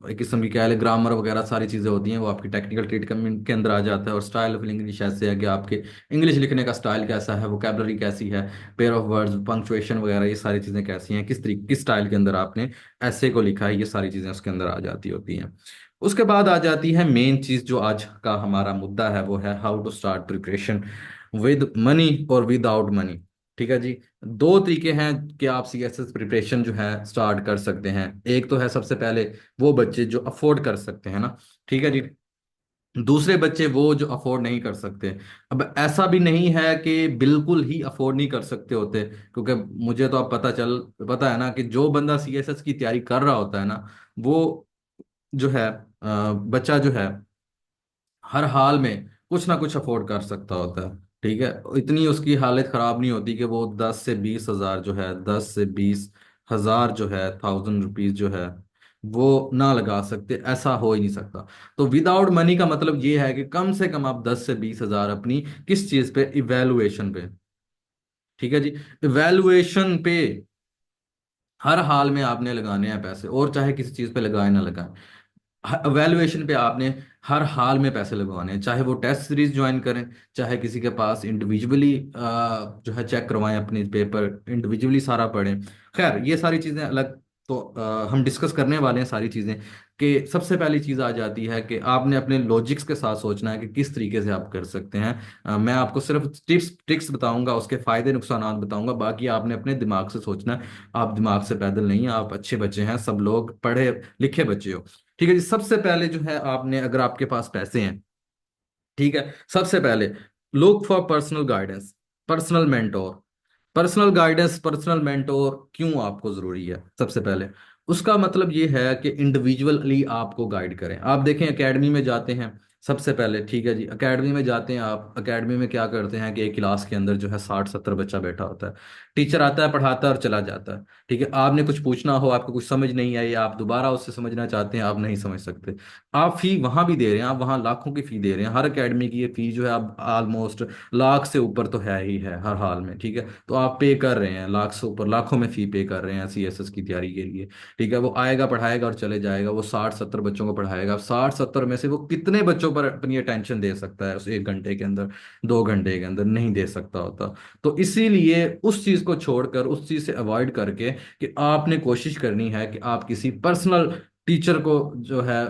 एक किस्म की कह लें ग्रामर वगैरह सारी चीज़ें होती हैं, वो आपकी टेक्निकल ट्रीटमेंट के अंदर आ जाता है। और स्टाइल ऑफ इंग्लिश ऐसे है कि आपके इंग्लिश लिखने का स्टाइल कैसा है, वोकेबलरी कैसी है, पेयर ऑफ वर्ड्स, पंक्चुएशन वगैरह, ये सारी चीज़ें कैसी हैं, किस तरीके किस स्टाइल के अंदर आपने ऐसे को लिखा है, ये सारी चीज़ें उसके अंदर आ जाती होती हैं। उसके बाद आ जाती है मेन चीज़ जो आज का हमारा मुद्दा है, वो है how to start preparation with money और विदाउट मनी। ठीक है जी। दो तरीके हैं कि आप सीएसएस प्रिपरेशन जो है स्टार्ट कर सकते हैं। एक तो है सबसे पहले वो बच्चे जो अफोर्ड कर सकते हैं ना, ठीक है जी। दूसरे बच्चे वो जो अफोर्ड नहीं कर सकते। अब ऐसा भी नहीं है कि बिल्कुल ही अफोर्ड नहीं कर सकते होते, क्योंकि मुझे तो अब पता है ना कि जो बंदा सीएसएस की तैयारी कर रहा होता है ना, वो जो है बच्चा जो है हर हाल में कुछ ना कुछ अफोर्ड कर सकता होता है। ठीक है, इतनी उसकी हालत खराब नहीं होती कि वो 10 से 20 हजार जो है, 10 से 20 हजार जो है, 1000 रुपीज जो है वो ना लगा सकते, ऐसा हो ही नहीं सकता। तो विदाउट मनी का मतलब ये है कि कम से कम आप 10 से 20 हजार अपनी किस चीज पे? इवेलुएशन पे। ठीक है जी। इवेलुएशन पे हर हाल में आपने लगाने हैं पैसे, और चाहे किसी चीज पे लगाए ना लगाए, वैल्यूएशन पे आपने हर हाल में पैसे लगवाने हैं। चाहे वो टेस्ट सीरीज ज्वाइन करें, चाहे किसी के पास इंडिविजुअली जो है चेक करवाएं, अपने पेपर इंडिविजुअली सारा पढ़ें। खैर, ये सारी चीज़ें अलग तो हम डिस्कस करने वाले हैं सारी चीज़ें। कि सबसे पहली चीज़ आ जाती है कि आपने अपने लॉजिक्स के साथ सोचना है कि किस तरीके से आप कर सकते हैं। मैं आपको सिर्फ टिप्स ट्रिक्स बताऊंगा, उसके फायदे नुकसान बताऊंगा, बाकी आपने अपने दिमाग से सोचना है। आप दिमाग से पैदल नहीं हैं, आप अच्छे बच्चे हैं, सब लोग पढ़े लिखे बच्चे हो। ठीक है जी। सबसे पहले जो है आपने, अगर आपके पास पैसे हैं, ठीक है, सबसे पहले look for personal guidance, personal mentor. Personal guidance, personal mentor क्यों आपको जरूरी है? सबसे पहले उसका मतलब ये है कि इंडिविजुअली आपको गाइड करें। आप देखें, एकेडमी में जाते हैं सबसे पहले, ठीक है जी, एकेडमी में जाते हैं आप, एकेडमी में क्या करते हैं कि एक क्लास के अंदर जो है 60-70 बच्चा बैठा होता है। टीचर आता है, पढ़ाता है और चला जाता है। ठीक है, आपने कुछ पूछना हो, आपको कुछ समझ नहीं आई, आप दोबारा उससे समझना चाहते हैं, आप नहीं समझ सकते। आप फी वहां भी दे रहे हैं, आप वहां लाखों की फी दे रहे हैं, हर एकेडमी की ये फी जो है अब ऑलमोस्ट लाख से ऊपर तो है ही है हर हाल में। ठीक है, तो आप पे कर रहे हैं लाख से ऊपर, लाखों में फी पे कर रहे हैं सीएसएस की तैयारी के लिए। ठीक है, वो आएगा पढ़ाएगा और चले जाएगा, वो 60-70 बच्चों को पढ़ाएगा। 60-70 में से वो कितने बच्चों पर अपनी अटेंशन दे सकता है उस 1 घंटे के अंदर, 2 घंटे के अंदर? नहीं दे सकता होता। तो इसीलिए उस चीज को छोड़कर, उस चीज से अवॉइड करके, कि आपने कोशिश करनी है कि आप किसी पर्सनल टीचर को जो है,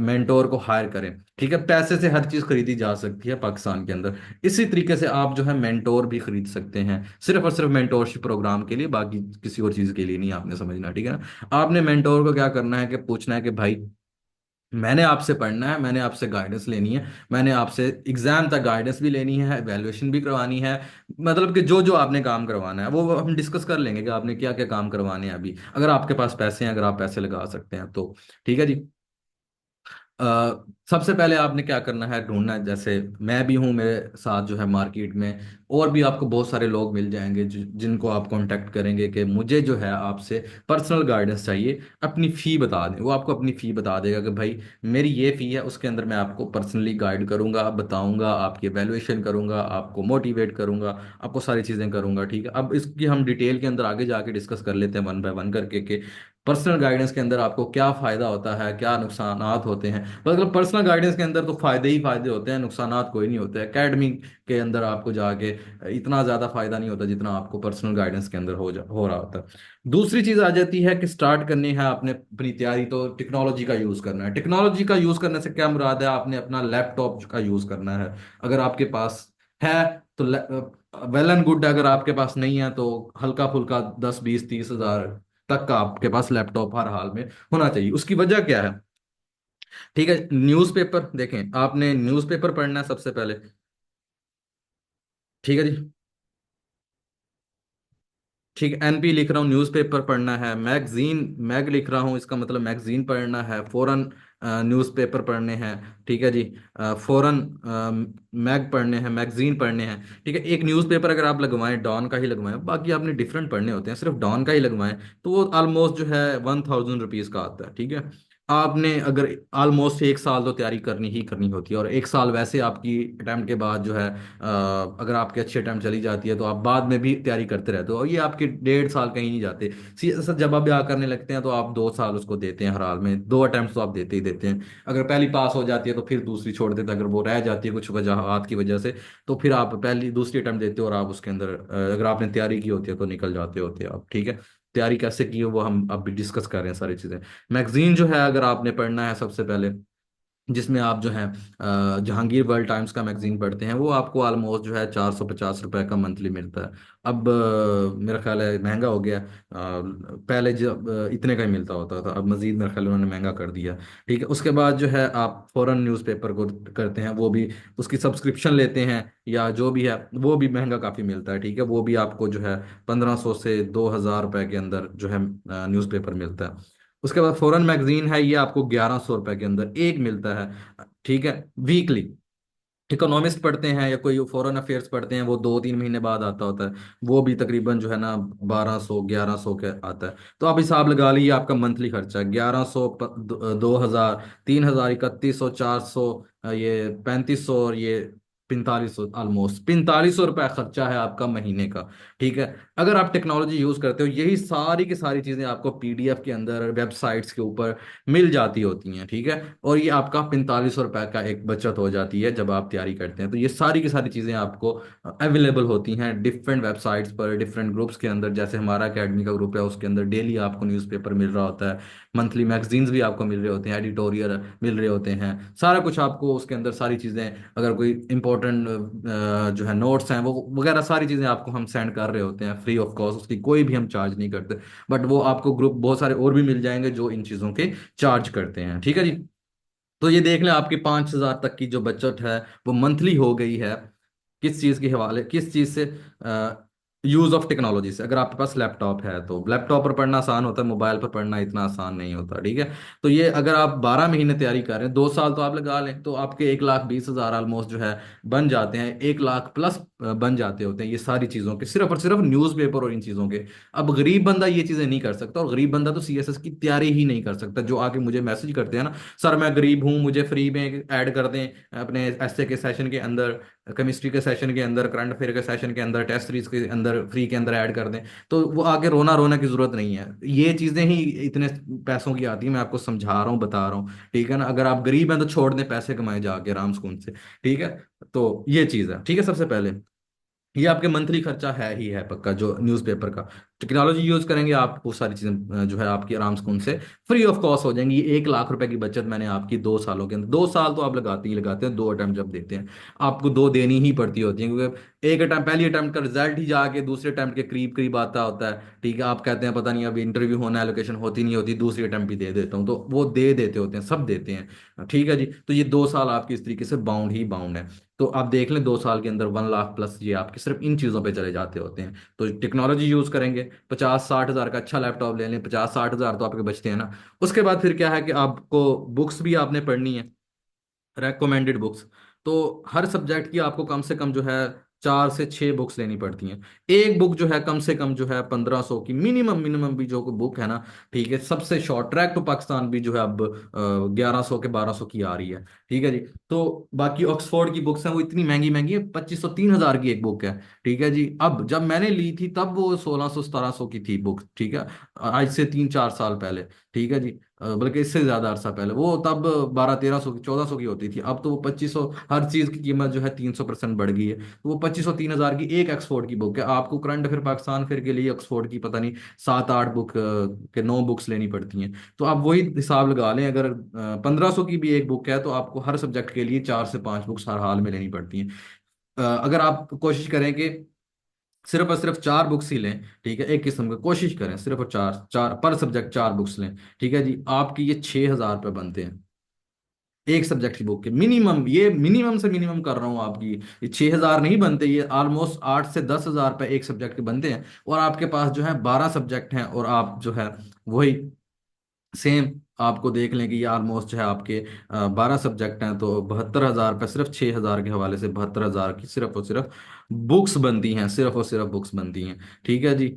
मेंटोर को हायर करें। ठीक है, पैसे से हर चीज खरीदी जा सकती है पाकिस्तान के अंदर। इसी तरीके से आप जो है मेंटोर भी खरीद सकते हैं, सिर्फ और सिर्फ मेंटोरशिप प्रोग्राम के लिए, बाकी किसी और चीज के लिए नहीं, आपने समझना। ठीक है ना? आपने मेंटोर को क्या करना है कि पूछना है कि भाई, मैंने आपसे पढ़ना है, मैंने आपसे गाइडेंस लेनी है, मैंने आपसे एग्जाम तक गाइडेंस भी लेनी है, एवेल्युएशन भी करवानी है। मतलब कि जो जो आपने काम करवाना है वो हम डिस्कस कर लेंगे कि आपने क्या क्या काम करवाने हैं अभी, अगर आपके पास पैसे हैं, अगर आप पैसे लगा सकते हैं तो। ठीक है जी। सबसे पहले आपने क्या करना है, ढूंढना है। जैसे मैं भी हूँ, मेरे साथ जो है मार्केट में और भी आपको बहुत सारे लोग मिल जाएंगे जिनको आप कांटेक्ट करेंगे कि मुझे जो है आपसे पर्सनल गाइडेंस चाहिए। अपनी फ़ी बता दें, वो आपको अपनी फ़ी बता देगा कि भाई मेरी ये फ़ी है, उसके अंदर मैं आपको पर्सनली गाइड करूंगा, बताऊंगा, आपकी एवेल्युएशन करूंगा, आपको मोटिवेट करूंगा, आपको सारी चीज़ें करूंगा। ठीक है, अब इसकी हम डिटेल के अंदर आगे जाके डिस्कस कर लेते हैं वन बाय वन करके कि पर्सनल गाइडेंस के अंदर आपको क्या फायदा होता है, क्या नुकसानात होते हैं। मतलब पर्सनल गाइडेंस के अंदर तो फायदे ही फायदे होते हैं, नुकसानात कोई नहीं होते। एकेडमी के अंदर आपको जाके इतना ज्यादा फायदा नहीं होता जितना आपको पर्सनल गाइडेंस के अंदर हो रहा होता है। दूसरी चीज आ जाती है कि स्टार्ट करनी है आपने अपनी तैयारी, तो टेक्नोलॉजी का यूज करना है। टेक्नोलॉजी का यूज करने से क्या मुराद है? आपने अपना लैपटॉप का यूज करना है, अगर आपके पास है तो वेल एंड गुड। अगर आपके पास नहीं है तो हल्का फुल्का 10, 20, 30 हज़ार तक का आपके पास लैपटॉप हर हाल में होना चाहिए। उसकी वजह क्या है? ठीक है, न्यूज़पेपर देखें, आपने न्यूज़पेपर पढ़ना है सबसे पहले। ठीक है जी। ठीक है, एनपी लिख रहा हूँ, न्यूज़पेपर पढ़ना है। मैगजीन, मैग लिख रहा हूँ, इसका मतलब मैगजीन पढ़ना है। फॉरेन न्यूज़पेपर पढ़ने हैं। ठीक है जी। फॉरेन मैग पढ़ने हैं, मैगजीन पढ़ने हैं। ठीक है, एक न्यूज़पेपर अगर आप लगवाएं, डॉन का ही लगवाएं, बाकी आपने डिफरेंट पढ़ने होते हैं, सिर्फ डॉन का ही लगवाएं तो वो ऑलमोस्ट जो है 1000 रुपीज़ का आता है। ठीक है, आपने अगर ऑलमोस्ट 1 साल तो तैयारी करनी ही करनी होती है, और 1 साल वैसे आपकी अटैम्प्ट के बाद जो है, अगर आपके अच्छे अटैम्प्ट चली जाती है तो आप बाद में भी तैयारी करते रहते हो, और ये आपके 1.5 साल कहीं नहीं जाते। सर जब आप ब्याह करने लगते हैं तो आप 2 साल उसको देते हैं, हर हाल में 2 अटैम्प्ट तो आप देते ही देते हैं। अगर पहली पास हो जाती है तो फिर दूसरी छोड़ देते हैं, अगर वो रह जाती है कुछ वजह की वजह से तो फिर आप पहली दूसरी अटैम्प्ट देते हो, और आप उसके अंदर अगर आपने तैयारी की होती है तो निकल जाते होते हैं आप। ठीक है, तैयारी कैसे की हो वो हम अब भी डिस्कस कर रहे हैं सारी चीज़ें। मैगजीन जो है अगर आपने पढ़ना है सबसे पहले, जिसमें आप जो है जहांगीर वर्ल्ड टाइम्स का मैगजीन पढ़ते हैं, वो आपको ऑलमोस्ट जो है 450 रुपये का मंथली मिलता है। अब मेरा ख्याल है महंगा हो गया। पहले जब इतने का ही मिलता होता था, अब मजीद मेरा ख्याल है उन्होंने महंगा कर दिया। ठीक है, उसके बाद जो है आप फॉरेन न्यूज़पेपर को करते हैं, वो भी उसकी सब्सक्रिप्शन लेते हैं या जो भी है, वो भी महंगा काफ़ी मिलता है। ठीक है, वो भी आपको जो है 1500 से 2000 रुपये के अंदर जो है न्यूज़पेपर मिलता है। उसके बाद फॉरेन मैगजीन है, ये आपको 1100 रुपये के अंदर एक मिलता है। ठीक है, वीकली। इकोनॉमिस्ट पढ़ते हैं या कोई फॉरेन अफेयर्स पढ़ते हैं, वो 2-3 महीने बाद आता होता है, वो भी तकरीबन जो है ना 1200-1100 के आता है। तो आप हिसाब लगा लीजिए आपका मंथली खर्चा 1100, 2000, 3000, 3100, 400, ये 3500, और ये 4500, ऑलमोस्ट 4500 रुपया खर्चा है आपका महीने का। ठीक है। अगर आप टेक्नोलॉजी यूज करते हो, यही सारी की सारी चीजें आपको पीडीएफ के अंदर, वेबसाइट्स के ऊपर मिल जाती होती हैं। ठीक है। और ये आपका 4500 रुपये का एक बचत हो जाती है जब आप तैयारी करते हैं। तो ये सारी की सारी चीजें आपको अवेलेबल होती हैं डिफरेंट वेबसाइट्स पर, डिफरेंट ग्रुप्स के अंदर। जैसे हमारा अकेडमी का ग्रुप है, उसके अंदर डेली आपको न्यूज़पेपर मिल रहा होता है, मंथली मैगजीन्स भी आपको मिल रहे होते हैं, एडिटोरियल मिल रहे होते हैं, सारा कुछ आपको उसके अंदर, सारी चीज़ें। अगर कोई इंपॉर्टेंट जो है नोट्स हैं वो वगैरह, सारी चीज़ें आपको हम सेंड कर रहे होते हैं फ्री ऑफ कॉस्ट, उसकी कोई भी हम चार्ज नहीं करते। बट वो आपको ग्रुप बहुत सारे और भी मिल जाएंगे जो इन चीज़ों के चार्ज करते हैं। ठीक है जी। तो ये देख लें, आपकी 5,000 तक की जो बचत है वो मंथली हो गई है। किस चीज़ के हवाले, किस चीज़ से? यूज़ ऑफ टेक्नोलॉजी से। अगर आपके पास लैपटॉप है तो लैपटॉप पर पढ़ना आसान होता है, मोबाइल पर पढ़ना इतना आसान नहीं होता। ठीक है। तो ये अगर आप 12 महीने तैयारी कर रहे हैं, 2 साल तो आप लगा लें, तो आपके 1,20,000 ऑलमोस्ट जो है बन जाते हैं, 1 लाख प्लस बन जाते होते हैं ये सारी चीज़ों के, सिर्फ और सिर्फ न्यूज़पेपर और इन चीज़ों के। अब गरीब बंदा ये चीज़ें नहीं कर सकता, और गरीब बंदा तो सीएसएस की तैयारी ही नहीं कर सकता। जो आके मुझे मैसेज करते हैं ना, सर मैं गरीब हूँ, मुझे फ्री में ऐड कर दें अपने एसए के सेशन के अंदर, केमिस्ट्री के सेशन के अंदर, करंट अफेयर के सेशन के अंदर, टेस्ट सीरीज के अंदर, फ्री के अंदर ऐड कर दें, तो वो आगे रोना रोना की जरूरत नहीं है। ये चीजें ही इतने पैसों की आती है, मैं आपको समझा रहा हूँ, बता रहा हूँ। ठीक है ना। अगर आप गरीब हैं तो छोड़ दें, पैसे कमाए जाके राम सुकून से। ठीक है। तो ये चीज है। ठीक है। सबसे पहले ये आपके मंथली खर्चा है ही है पक्का, जो न्यूज़पेपर का। टेक्नोलॉजी यूज करेंगे आप, वो सारी चीजें जो है आपकी आराम से उनसे फ्री ऑफ कॉस्ट हो जाएंगी। ये 1 लाख रुपए की बचत मैंने आपकी 2 सालों के अंदर, 2 साल तो आप लगाते ही लगाते हैं, 2 अटेम्प्ट जब देते हैं आपको दो देनी ही पड़ती होती है, क्योंकि एक अटेम्प्ट, पहली अटेम्प्ट का रिजल्ट ही जाके दूसरे अटेम्प्ट के करीब करीब आता होता है। ठीक है। आप कहते हैं पता नहीं अभी इंटरव्यू होना है, लोकेशन होती नहीं होती, दूसरी अटेम्प्ट भी दे देता हूँ, तो वो दे देते होते हैं, सब देते हैं। ठीक है जी। तो ये 2 साल आपकी इस तरीके से बाउंड ही बाउंड है। तो आप देख लें, 2 साल के अंदर 1 लाख प्लस ये आपके सिर्फ इन चीज़ों पे चले जाते होते हैं। तो टेक्नोलॉजी यूज़ करेंगे, 50-60 हज़ार का अच्छा लैपटॉप ले लें, 50-60 हज़ार तो आपके बचते हैं ना। उसके बाद फिर क्या है कि आपको बुक्स भी आपने पढ़नी है, रेकमेंडेड बुक्स। तो हर सब्जेक्ट की आपको कम से कम जो है 4 से 6 बुक्स लेनी पड़ती हैं। एक बुक जो है कम से कम जो है 1500 की, मिनिमम मिनिमम भी जो बुक है ना। ठीक है। सबसे शॉर्ट ट्रैक टू पाकिस्तान भी जो है अब 1100 के 1200 की आ रही है। ठीक है जी। तो बाकी ऑक्सफोर्ड की बुक्स हैं, वो इतनी महंगी महंगी है, 2500 3000 की एक बुक है। ठीक है जी। अब जब मैंने ली थी तब वो 1600 1700 की थी बुक। ठीक है। आज से 3-4 साल पहले। ठीक है जी। बल्कि इससे ज्यादा अरसा पहले वो तब 1200-1300 की 1400 की होती थी, अब तो वो 2500, हर चीज की कीमत जो है 300% बढ़ गई है। तो वो 2500 3000 की एक ऑक्सफोर्ड की बुक है। आपको करंट अफेयर पाकिस्तान फिर के लिए ऑक्सफोर्ड की पता नहीं 7-8 बुक के 9 बुक्स लेनी पड़ती हैं। तो आप वही हिसाब लगा लें, अगर 1500 की भी एक बुक है तो आपको हर सब्जेक्ट के लिए 4 से 5 बुक्स हर हाल में लेनी पड़ती हैं। अगर आप कोशिश करें कि सिर्फ और सिर्फ 4 बुक्स ही लें, ठीक है, एक किस्म की कोशिश करें, सिर्फ और चार चार पर सब्जेक्ट 4 बुक्स लें। ठीक है जी। आपकी ये 6,000 रुपये बनते हैं एक सब्जेक्ट की बुक के, मिनिमम, ये मिनिमम से मिनिमम कर रहा हूँ आपकी। ये 6,000 नहीं बनते, ये ऑलमोस्ट 8 से 10 हज़ार रुपये एक सब्जेक्ट के बनते हैं। और आपके पास जो है 12 सब्जेक्ट हैं, और आप जो है वही सेम आपको देख लें कि ये ऑलमोस्ट जो है आपके 12 सब्जेक्ट हैं, तो 72 हज़ार रुपये सिर्फ 6,000 के हवाले से, 72 हज़ार की सिर्फ और सिर्फ बुक्स बनती हैं, सिर्फ और सिर्फ बुक्स बनती हैं। ठीक है जी।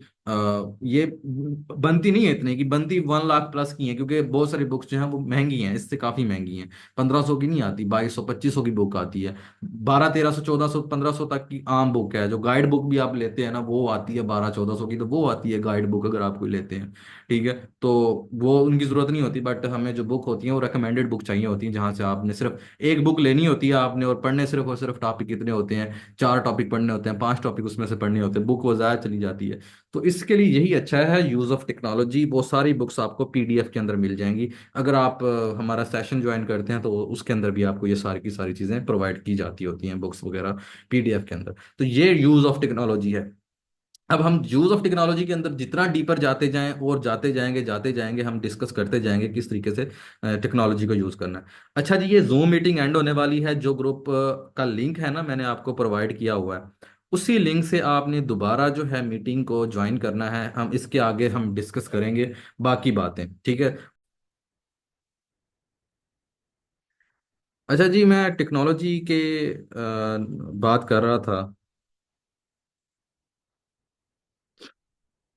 ये बनती नहीं है इतने की, बनती 1 लाख प्लस की हैं, क्योंकि बहुत सारी बुक्स जो हैं वो महंगी हैं, इससे काफ़ी महंगी हैं। 1500 की नहीं आती, 2200 2500 की बुक आती है। 1200 1300 1400 1500 तक की आम बुक है। जो गाइड बुक भी आप लेते हैं ना, वो आती है 1200 1400 की, तो वो आती है गाइड बुक अगर आप कोई लेते हैं। ठीक है। तो वो उनकी जरूरत नहीं होती, बट हमें जो बुक होती है वो रिकमेंडेड बुक चाहिए होती है, जहाँ से आपने सिर्फ एक बुक लेनी होती है आपने, और पढ़ने सिर्फ और सिर्फ टॉपिक कितने होते हैं, 4 टॉपिक पढ़ने होते हैं, 5 टॉपिक उसमें से पढ़ने होते हैं, बुक वो ज़्यादा चली जाती है। तो इसके लिए यही अच्छा है यूज़ ऑफ टेक्नोलॉजी। वो सारी बुक्स आपको पीडीएफ के अंदर मिल जाएंगी। अगर आप हमारा सेशन ज्वाइन करते हैं तो उसके अंदर भी आपको ये सारी की सारी चीज़ें प्रोवाइड की जाती होती हैं, बुक्स वगैरह पीडीएफ के अंदर। तो ये यूज़ ऑफ टेक्नोलॉजी है। अब हम यूज ऑफ टेक्नोलॉजी के अंदर जितना डीपर जाते जाएं, और जाते जाएंगे, हम डिस्कस करते जाएंगे किस तरीके से टेक्नोलॉजी को यूज करना है। अच्छा जी। ये जूम मीटिंग एंड होने वाली है, जो ग्रुप का लिंक है ना, मैंने आपको प्रोवाइड किया हुआ है, उसी लिंक से आपने दोबारा जो है मीटिंग को ज्वाइन करना है। हम इसके आगे हम डिस्कस करेंगे बाकी बातें। ठीक है। अच्छा जी। मैं टेक्नोलॉजी के बात कर रहा था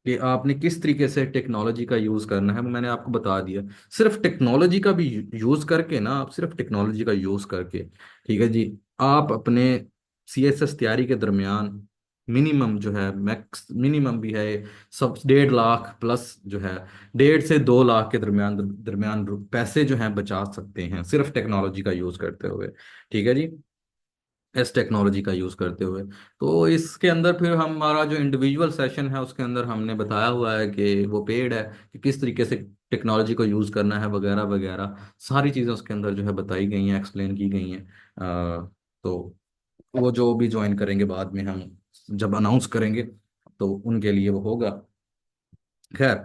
कि आपने किस तरीके से टेक्नोलॉजी का यूज़ करना है, वो मैंने आपको बता दिया। सिर्फ टेक्नोलॉजी का भी यूज़ करके ना, आप सिर्फ टेक्नोलॉजी का यूज़ करके, ठीक है जी, आप अपने सीएसएस तैयारी के दरमियान मिनिमम जो है, मैक्स मिनिमम भी है, सब 1.5 लाख प्लस जो है, 1.5 से 2 लाख के दरमियान दरमियान पैसे जो हैं बचा सकते हैं सिर्फ टेक्नोलॉजी का यूज करते हुए। ठीक है जी, इस टेक्नोलॉजी का यूज करते हुए। तो इसके अंदर फिर हमारा जो इंडिविजुअल सेशन है उसके अंदर हमने बताया हुआ है कि वो पेड है, कि किस तरीके से टेक्नोलॉजी को यूज करना है वगैरह वगैरह, सारी चीजें उसके अंदर जो है बताई गई हैं, एक्सप्लेन की गई हैं। तो वो जो भी ज्वाइन करेंगे बाद में हम जब अनाउंस करेंगे तो उनके लिए वो होगा। खैर,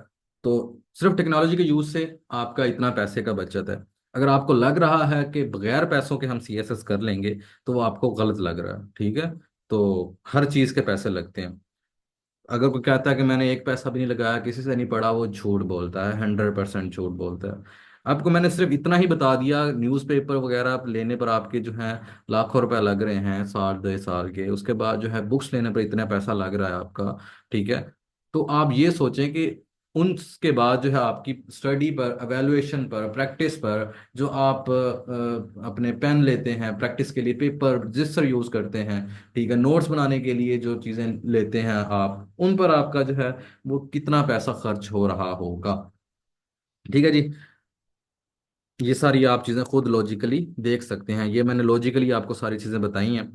तो सिर्फ टेक्नोलॉजी के यूज से आपका इतना पैसे का बचत है। अगर आपको लग रहा है कि बगैर पैसों के हम सीएसएस कर लेंगे, तो वो आपको गलत लग रहा है। ठीक है, तो हर चीज के पैसे लगते हैं। अगर कोई कहता है कि मैंने एक पैसा भी नहीं लगाया, किसी से नहीं पढ़ा, वो झूठ बोलता है, 100% झूठ बोलता है। आपको मैंने सिर्फ इतना ही बता दिया, न्यूज़पेपर वगैरह आप लेने पर आपके जो है लाखों रुपए लग रहे हैं 60 2 साल के, उसके बाद जो है बुक्स लेने पर इतना पैसा लग रहा है आपका। ठीक है, तो आप ये सोचें कि उनके बाद जो है आपकी स्टडी पर, एवेलुएशन पर, प्रैक्टिस पर, जो आप अपने पेन लेते हैं प्रैक्टिस के लिए, पेपर रजिस्टर यूज करते हैं, ठीक है, नोट्स बनाने के लिए जो चीजें लेते हैं आप, उन पर आपका जो है वो कितना पैसा खर्च हो रहा होगा। ठीक है जी, ये सारी आप चीज़ें खुद लॉजिकली देख सकते हैं। ये मैंने लॉजिकली आपको सारी चीज़ें बताई हैं।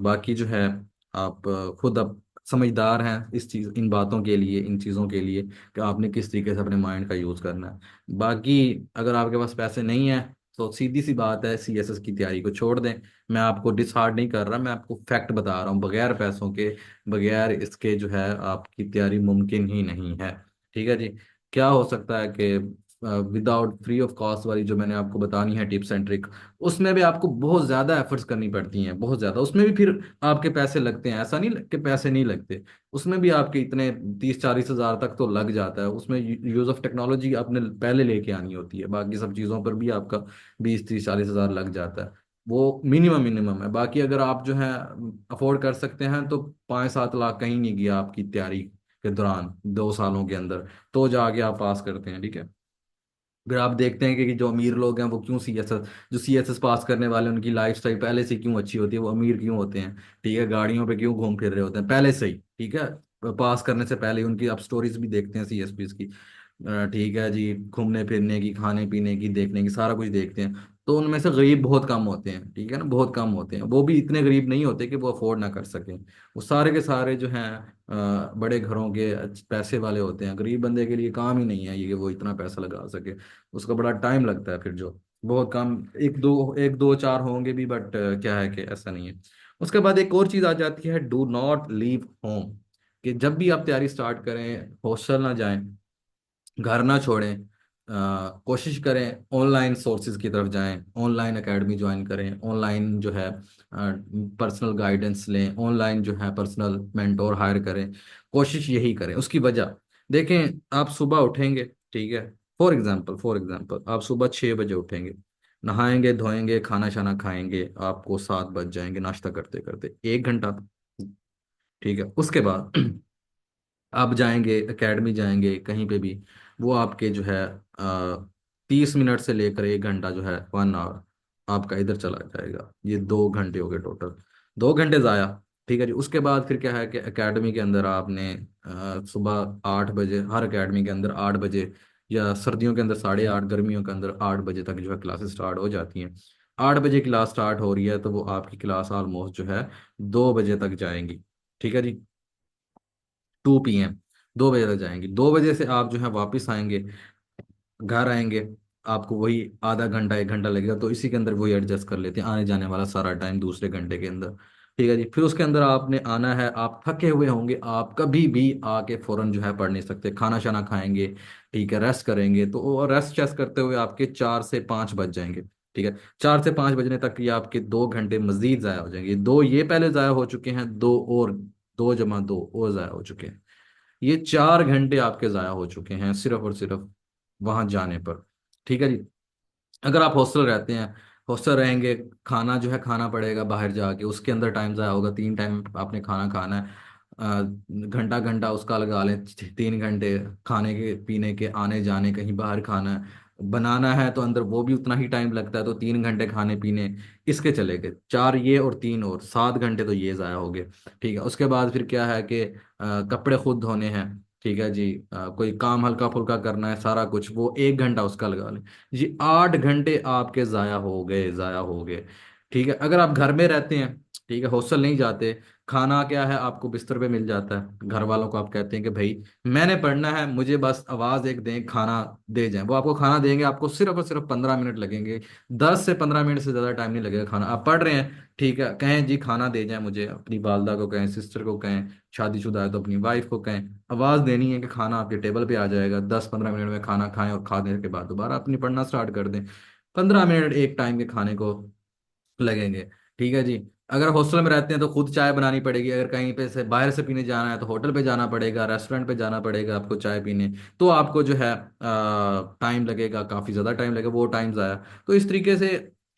बाकी जो है आप खुद अब समझदार हैं इस चीज़, इन बातों के लिए, इन चीज़ों के लिए कि आपने किस तरीके से अपने माइंड का यूज़ करना है। बाकी अगर आपके पास पैसे नहीं हैं तो सीधी सी बात है, सीएसएस की तैयारी को छोड़ दें। मैं आपको डिसहार्ड नहीं कर रहा, मैं आपको फैक्ट बता रहा हूँ, बगैर पैसों के, बगैर इसके जो है आपकी तैयारी मुमकिन ही नहीं है। ठीक है जी, क्या हो सकता है कि विदाउट फ्री ऑफ कॉस्ट वाली जो मैंने आपको बतानी है टिप्स एंड ट्रिक, उसमें भी आपको बहुत ज़्यादा एफर्ट्स करनी पड़ती हैं, बहुत ज़्यादा, उसमें भी फिर आपके पैसे लगते हैं। ऐसा नहीं कि पैसे नहीं लगते, उसमें भी आपके इतने 30 40 हज़ार तक तो लग जाता है। उसमें यूज़ ऑफ टेक्नोलॉजी आपने पहले लेके आनी होती है, बाकी सब चीज़ों पर भी आपका 20 30 40 हज़ार लग जाता है। वो मिनिमम मिनिमम है। बाकी अगर आप जो है अफोर्ड कर सकते हैं तो 5 7 लाख कहीं नहीं गया आपकी तैयारी के दौरान 2 सालों के अंदर, तो जाके आप पास करते हैं। ठीक है, फिर आप देखते हैं कि जो अमीर लोग हैं वो क्यों सीएसएस, जो सीएसएस पास करने वाले हैं, उनकी लाइफस्टाइल पहले से क्यों अच्छी होती है, वो अमीर क्यों होते हैं। ठीक है, गाड़ियों पे क्यों घूम फिर रहे होते हैं पहले से ही। ठीक है, पास करने से पहले ही उनकी आप स्टोरीज भी देखते हैं सीएसपीस की। ठीक है जी, घूमने फिरने की, खाने पीने की, देखने की, सारा कुछ देखते हैं। तो उनमें से गरीब बहुत कम होते हैं। ठीक है ना, बहुत कम होते हैं, वो भी इतने गरीब नहीं होते कि वो अफोर्ड ना कर सकें। वो सारे के सारे जो हैं बड़े घरों के पैसे वाले होते हैं। गरीब बंदे के लिए काम ही नहीं है ये कि वो इतना पैसा लगा सके, उसका बड़ा टाइम लगता है। फिर जो बहुत कम, एक दो चार होंगे भी, बट क्या है कि ऐसा नहीं है। उसके बाद एक और चीज़ आ जाती है, डू नॉट लीव होम। कि जब भी आप तैयारी स्टार्ट करें, हॉस्टल ना जाएं, घर ना छोड़ें। कोशिश करें ऑनलाइन सोर्सेज की तरफ जाएं, ऑनलाइन एकेडमी ज्वाइन करें, ऑनलाइन जो है पर्सनल गाइडेंस लें, ऑनलाइन जो है पर्सनल मेंटोर हायर करें। कोशिश यही करें। उसकी वजह देखें, आप सुबह उठेंगे, ठीक है, फॉर एग्जांपल आप सुबह 6 बजे उठेंगे, नहाएंगे धोएंगे, खाना शाना खाएंगे, आपको 7 बज जाएंगे नाश्ता करते करते, 1 घंटा। ठीक है, उसके बाद आप जाएंगे एकेडमी, जाएंगे कहीं पे भी, वो आपके जो है 30 मिनट से लेकर 1 घंटा जो है 1 आवर आपका इधर चला जाएगा। ये 2 घंटे हो गए टोटल, 2 घंटे ज़ाया। ठीक है जी, उसके बाद फिर क्या है कि एकेडमी के अंदर आपने सुबह 8 बजे, हर एकेडमी के अंदर 8 बजे, या सर्दियों के अंदर 8:30, गर्मियों के अंदर 8 बजे तक जो है क्लासेस स्टार्ट हो जाती हैं। 8 बजे क्लास स्टार्ट हो रही है तो वो आपकी क्लास ऑलमोस्ट जो है 2 बजे तक जाएंगी। ठीक है जी, 2 PM, 2 बजे तक जाएंगी। 2 बजे से आप जो है वापस आएंगे, घर आएंगे, आपको वही आधा घंटा 1 घंटा लगेगा, तो इसी के अंदर वही एडजस्ट कर लेते हैं आने जाने वाला सारा टाइम दूसरे घंटे के अंदर। ठीक है जी, फिर उसके अंदर आपने आना है, आप थके हुए होंगे, आप कभी भी आके फौरन जो है पढ़ नहीं सकते, खाना शाना खाएंगे, ठीक है, रेस्ट करेंगे, तो रेस्ट चेस्ट करते हुए आपके 4 से 5 बज जाएंगे। ठीक है, 4 से 5 बजने तक ये आपके 2 घंटे मजीद ज़ाया हो जाएंगे। दो ये पहले ज़ाया हो चुके हैं, दो और, 2 जमा 2 और ज़ाया हो चुके हैं। ये 4 घंटे आपके ज़ाया हो चुके हैं सिर्फ और सिर्फ वहां जाने पर। ठीक है जी, अगर आप हॉस्टल रहते हैं, हॉस्टल रहेंगे, खाना जो है खाना पड़ेगा बाहर जाके, उसके अंदर टाइम ज़ाया होगा, 3 टाइम आपने खाना खाना है। घंटा घंटा उसका लगा लें, 3 घंटे खाने के पीने के, आने जाने, कहीं बाहर खाना है, बनाना है तो अंदर वो भी उतना ही टाइम लगता है, तो 3 घंटे खाने पीने इसके चले गए, 4 ये और 3 और 7 घंटे तो ये ज़ाया हो गए। ठीक है, उसके बाद फिर क्या है कि कपड़े खुद धोने हैं। ठीक है जी, कोई काम हल्का फुल्का करना है, सारा कुछ वो 1 घंटा उसका लगा लें जी, 8 घंटे आपके ज़ाया हो गए, ज़ाया हो गए। ठीक है, अगर आप घर में रहते हैं, ठीक है, हॉस्टल नहीं जाते, खाना क्या है आपको बिस्तर पे मिल जाता है, घर वालों को आप कहते हैं कि भाई मैंने पढ़ना है, मुझे बस आवाज एक दें, खाना दे जाएं, वो आपको खाना देंगे, आपको सिर्फ और सिर्फ 15 मिनट लगेंगे। 10 से 15 मिनट से ज्यादा टाइम नहीं लगेगा, खाना आप पढ़ रहे हैं, ठीक है, कहें जी खाना दे जाएं मुझे, अपनी वालदा को कहें, सिस्टर को कहें, शादीशुदा है तो अपनी वाइफ को कहें, आवाज देनी है कि खाना आपके टेबल पे आ जाएगा, 10-15 मिनट में खाना खाएं और खाने के बाद दोबारा अपनी पढ़ना स्टार्ट कर दें। 15 मिनट एक टाइम के खाने को लगेंगे। ठीक है जी, अगर हॉस्टल में रहते हैं तो खुद चाय बनानी पड़ेगी, अगर कहीं पे से बाहर से पीने जाना है तो होटल पे जाना पड़ेगा, रेस्टोरेंट पे जाना पड़ेगा आपको चाय पीने, तो आपको जो है टाइम लगेगा, काफ़ी ज़्यादा टाइम लगेगा, वो टाइम ज़ाया। तो इस तरीके से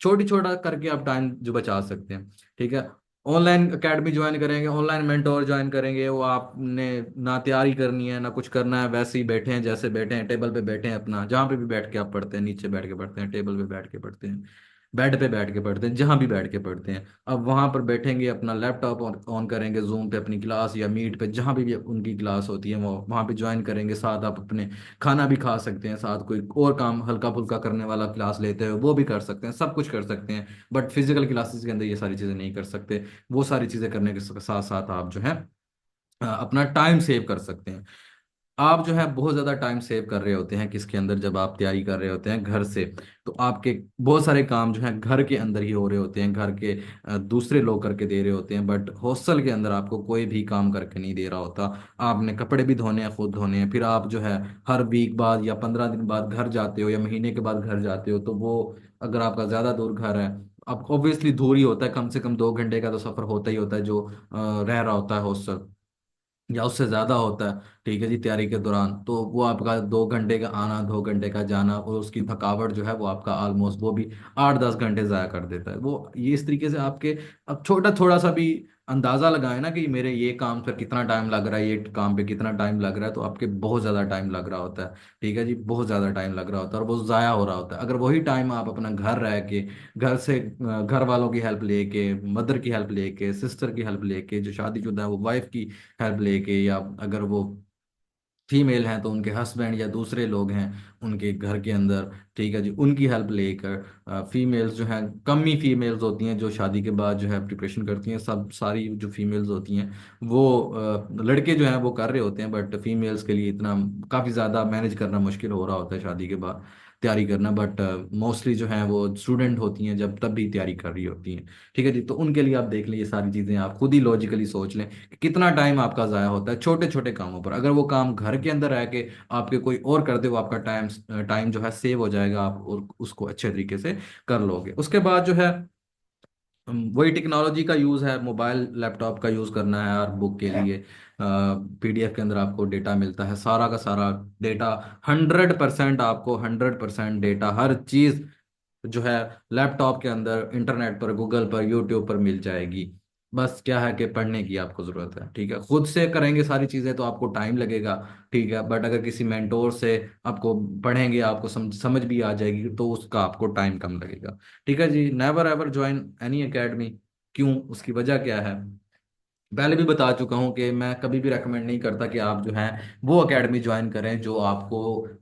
छोटी छोटा करके आप टाइम जो बचा सकते हैं। ठीक है, ऑनलाइन एकेडमी ज्वाइन करेंगे, ऑनलाइन मेंटोर ज्वाइन करेंगे, वो आपने ना तैयारी करनी है ना कुछ करना है, वैसे ही बैठे हैं जैसे बैठे हैं, टेबल पे बैठे हैं, अपना जहाँ पे भी बैठ के आप पढ़ते हैं, नीचे बैठ के पढ़ते हैं, टेबल पे बैठ के पढ़ते हैं, बेड पे बैठ के पढ़ते हैं, जहां भी बैठ के पढ़ते हैं, अब वहां पर बैठेंगे, अपना लैपटॉप ऑन करेंगे, जूम पे अपनी क्लास या मीट पे जहां भी उनकी क्लास होती है वो वहां पे ज्वाइन करेंगे, साथ आप अपने खाना भी खा सकते हैं, साथ कोई और काम हल्का फुल्का करने वाला क्लास लेते हैं वो भी कर सकते हैं, सब कुछ कर सकते हैं। बट फिजिकल क्लासेस के अंदर ये सारी चीज़ें नहीं कर सकते। वो सारी चीज़ें करने के साथ साथ आप जो है अपना टाइम सेव कर सकते हैं। आप जो है बहुत ज़्यादा टाइम सेव कर रहे होते हैं किसके अंदर, जब आप तैयारी कर रहे होते हैं घर से, तो आपके बहुत सारे काम जो है घर के अंदर ही हो रहे होते हैं, घर के दूसरे लोग करके दे रहे होते हैं, बट हॉस्टल के अंदर आपको कोई भी काम करके नहीं दे रहा होता। आपने कपड़े भी धोने हैं, खुद धोने हैं, फिर आप जो है हर वीक बाद या 15 दिन बाद घर जाते हो या महीने के बाद घर जाते हो, तो वो अगर आपका ज़्यादा दूर घर है, अब ऑब्वियसली दूर ही होता है, कम से कम 2 घंटे का तो सफ़र होता ही होता है जो रह रहा होता है हॉस्टल, या उससे ज्यादा होता है। ठीक है जी, तैयारी के दौरान तो वो आपका 2 घंटे का आना, 2 घंटे का जाना, और उसकी थकावट जो है वो आपका ऑलमोस्ट वो भी 8-10 घंटे जाया कर देता है वो, ये इस तरीके से आपके, अब छोटा थोड़ा सा भी अंदाजा लगाए ना कि मेरे ये काम पर कितना टाइम लग रहा है, ये काम पे कितना टाइम लग रहा है, तो आपके बहुत ज्यादा टाइम लग रहा होता है। ठीक है जी, बहुत ज्यादा टाइम लग रहा होता है और वो जाया हो रहा होता है। अगर वही टाइम आप अपना घर रह के, घर से घर वालों की हेल्प लेके, मदर की हेल्प लेके, सिस्टर की हेल्प लेके, जो शादीशुदा है वो वाइफ की हेल्प लेके, या अगर वो फीमेल हैं तो उनके हस्बैंड या दूसरे लोग हैं उनके घर के अंदर, ठीक है जी, उनकी हेल्प लेकर, फीमेल्स जो हैं, कम ही फीमेल्स होती हैं जो शादी के बाद जो है प्रिपरेशन करती हैं, सब सारी जो फीमेल्स होती हैं वो लड़के जो हैं वो कर रहे होते हैं, बट फीमेल्स के लिए इतना काफ़ी ज़्यादा मैनेज करना मुश्किल हो रहा होता है शादी के बाद तैयारी करना, बट मोस्टली जो है वो स्टूडेंट होती हैं जब तब भी तैयारी कर रही होती हैं। ठीक है जी, तो उनके लिए आप देख लें, ये सारी चीज़ें आप खुद ही लॉजिकली सोच लें कि कितना टाइम आपका ज़ाया होता है छोटे छोटे कामों पर। अगर वो काम घर के अंदर रह के आपके कोई और कर दे, वो आपका टाइम टाइम जो है सेव हो जाएगा, आप और उसको अच्छे तरीके से कर लोगे। उसके बाद जो है वही टेक्नोलॉजी का यूज़ है, मोबाइल लैपटॉप का यूज़ करना है, और बुक के लिए पीडीएफ के अंदर आपको डेटा मिलता है, सारा का सारा डेटा, 100% आपको 100% डेटा, हर चीज़ जो है लैपटॉप के अंदर, इंटरनेट पर, गूगल पर, यूट्यूब पर मिल जाएगी। बस क्या है कि पढ़ने की आपको ज़रूरत है। ठीक है, खुद से करेंगे सारी चीज़ें तो आपको टाइम लगेगा। ठीक है, बट अगर किसी मेंटोर से आपको पढ़ेंगे, आपको समझ भी आ जाएगी, तो उसका आपको टाइम कम लगेगा। ठीक है जी, never ever join any academy. क्यों, उसकी वजह क्या है, पहले भी बता चुका हूं कि मैं कभी भी रेकमेंड नहीं करता कि आप जो है वो एकेडमी ज्वाइन करें जो आपको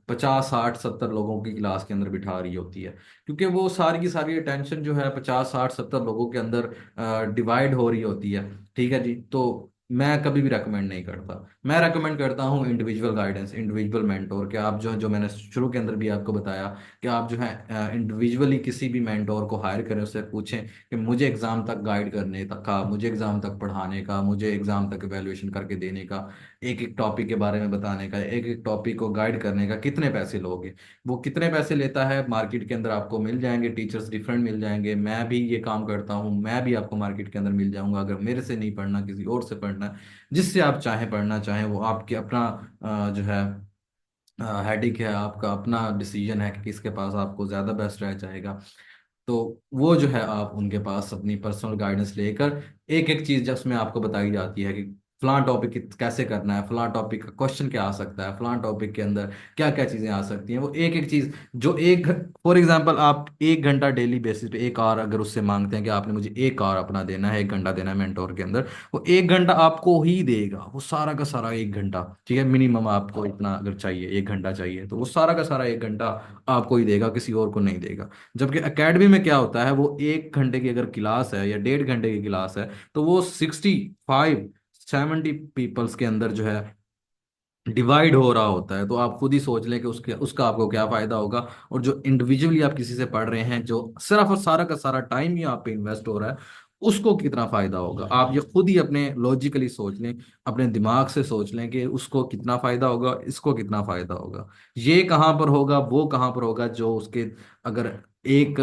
50-60-70 लोगों की क्लास के अंदर बिठा रही होती है, क्योंकि वो सारी की सारी अटेंशन जो है 50-60-70 लोगों के अंदर डिवाइड हो रही होती है। ठीक है जी, तो मैं कभी भी रेकमेंड नहीं करता। मैं रेकमेंड करता हूँ इंडिविजुअल गाइडेंस, इंडिविजुअल मेंटोर, कि आप जो मैंने शुरू के अंदर भी आपको बताया कि आप जो है इंडिविजुअली किसी भी मेंटोर को हायर करें, उससे पूछें कि मुझे एग्जाम तक गाइड करने तक का, मुझे एग्जाम तक पढ़ाने का, मुझे एग्जाम तक एवेल्युएशन करके देने का, एक एक टॉपिक के बारे में बताने का, एक एक टॉपिक को गाइड करने का कितने पैसे लोगे। वो कितने पैसे लेता है मार्केट के अंदर आपको मिल जाएंगे, टीचर्स डिफरेंट मिल जाएंगे, मैं भी ये काम करता हूँ, मैं भी आपको मार्केट के अंदर मिल जाऊंगा। अगर मेरे से नहीं पढ़ना, किसी और से पढ़ना है, जिससे आप चाहें पढ़ना चाहें, वो आपके अपना जो है हेडिक है, आपका अपना डिसीजन है कि किसके पास आपको ज़्यादा बेस्ट रह जाएगा। तो वो जो है आप उनके पास अपनी पर्सनल गाइडेंस लेकर, एक एक चीज़ जिसमें आपको बताई जाती है कि फलां टॉपिक कैसे करना है, फलां टॉपिक का क्वेश्चन क्या आ सकता है, फलां टॉपिक के अंदर क्या क्या चीजें आ सकती हैं, वो एक एक चीज जो एक, फॉर एग्जांपल आप 1 घंटा डेली बेसिस पे, 1 आवर अगर उससे मांगते हैं कि आपने मुझे 1 आवर अपना देना है, 1 घंटा देना है मेंटोर के अंदर, वो 1 घंटा आपको ही देगा, वो सारा का सारा 1 घंटा। ठीक है, मिनिमम आपको इतना अगर चाहिए, 1 घंटा चाहिए, तो वो सारा का सारा 1 घंटा आपको ही देगा, किसी और को नहीं देगा। जबकि एकेडमी में क्या होता है, वो 1 घंटे की अगर क्लास है या 1.5 घंटे की क्लास है, तो वो 65 70 पीपल्स के अंदर जो है डिवाइड हो रहा होता है। तो आप खुद ही सोच लें कि उसके उसका आपको क्या फायदा होगा। और जो इंडिविजुअली आप किसी से पढ़ रहे हैं, जो सिर्फ और सारा का सारा टाइम ही आप पे इन्वेस्ट हो रहा है, उसको कितना फायदा होगा, आप ये खुद ही अपने लॉजिकली सोच लें, अपने दिमाग से सोच लें कि उसको कितना फायदा होगा, इसको कितना फायदा होगा, ये कहाँ पर होगा, वो कहाँ पर होगा, जो उसके अगर एक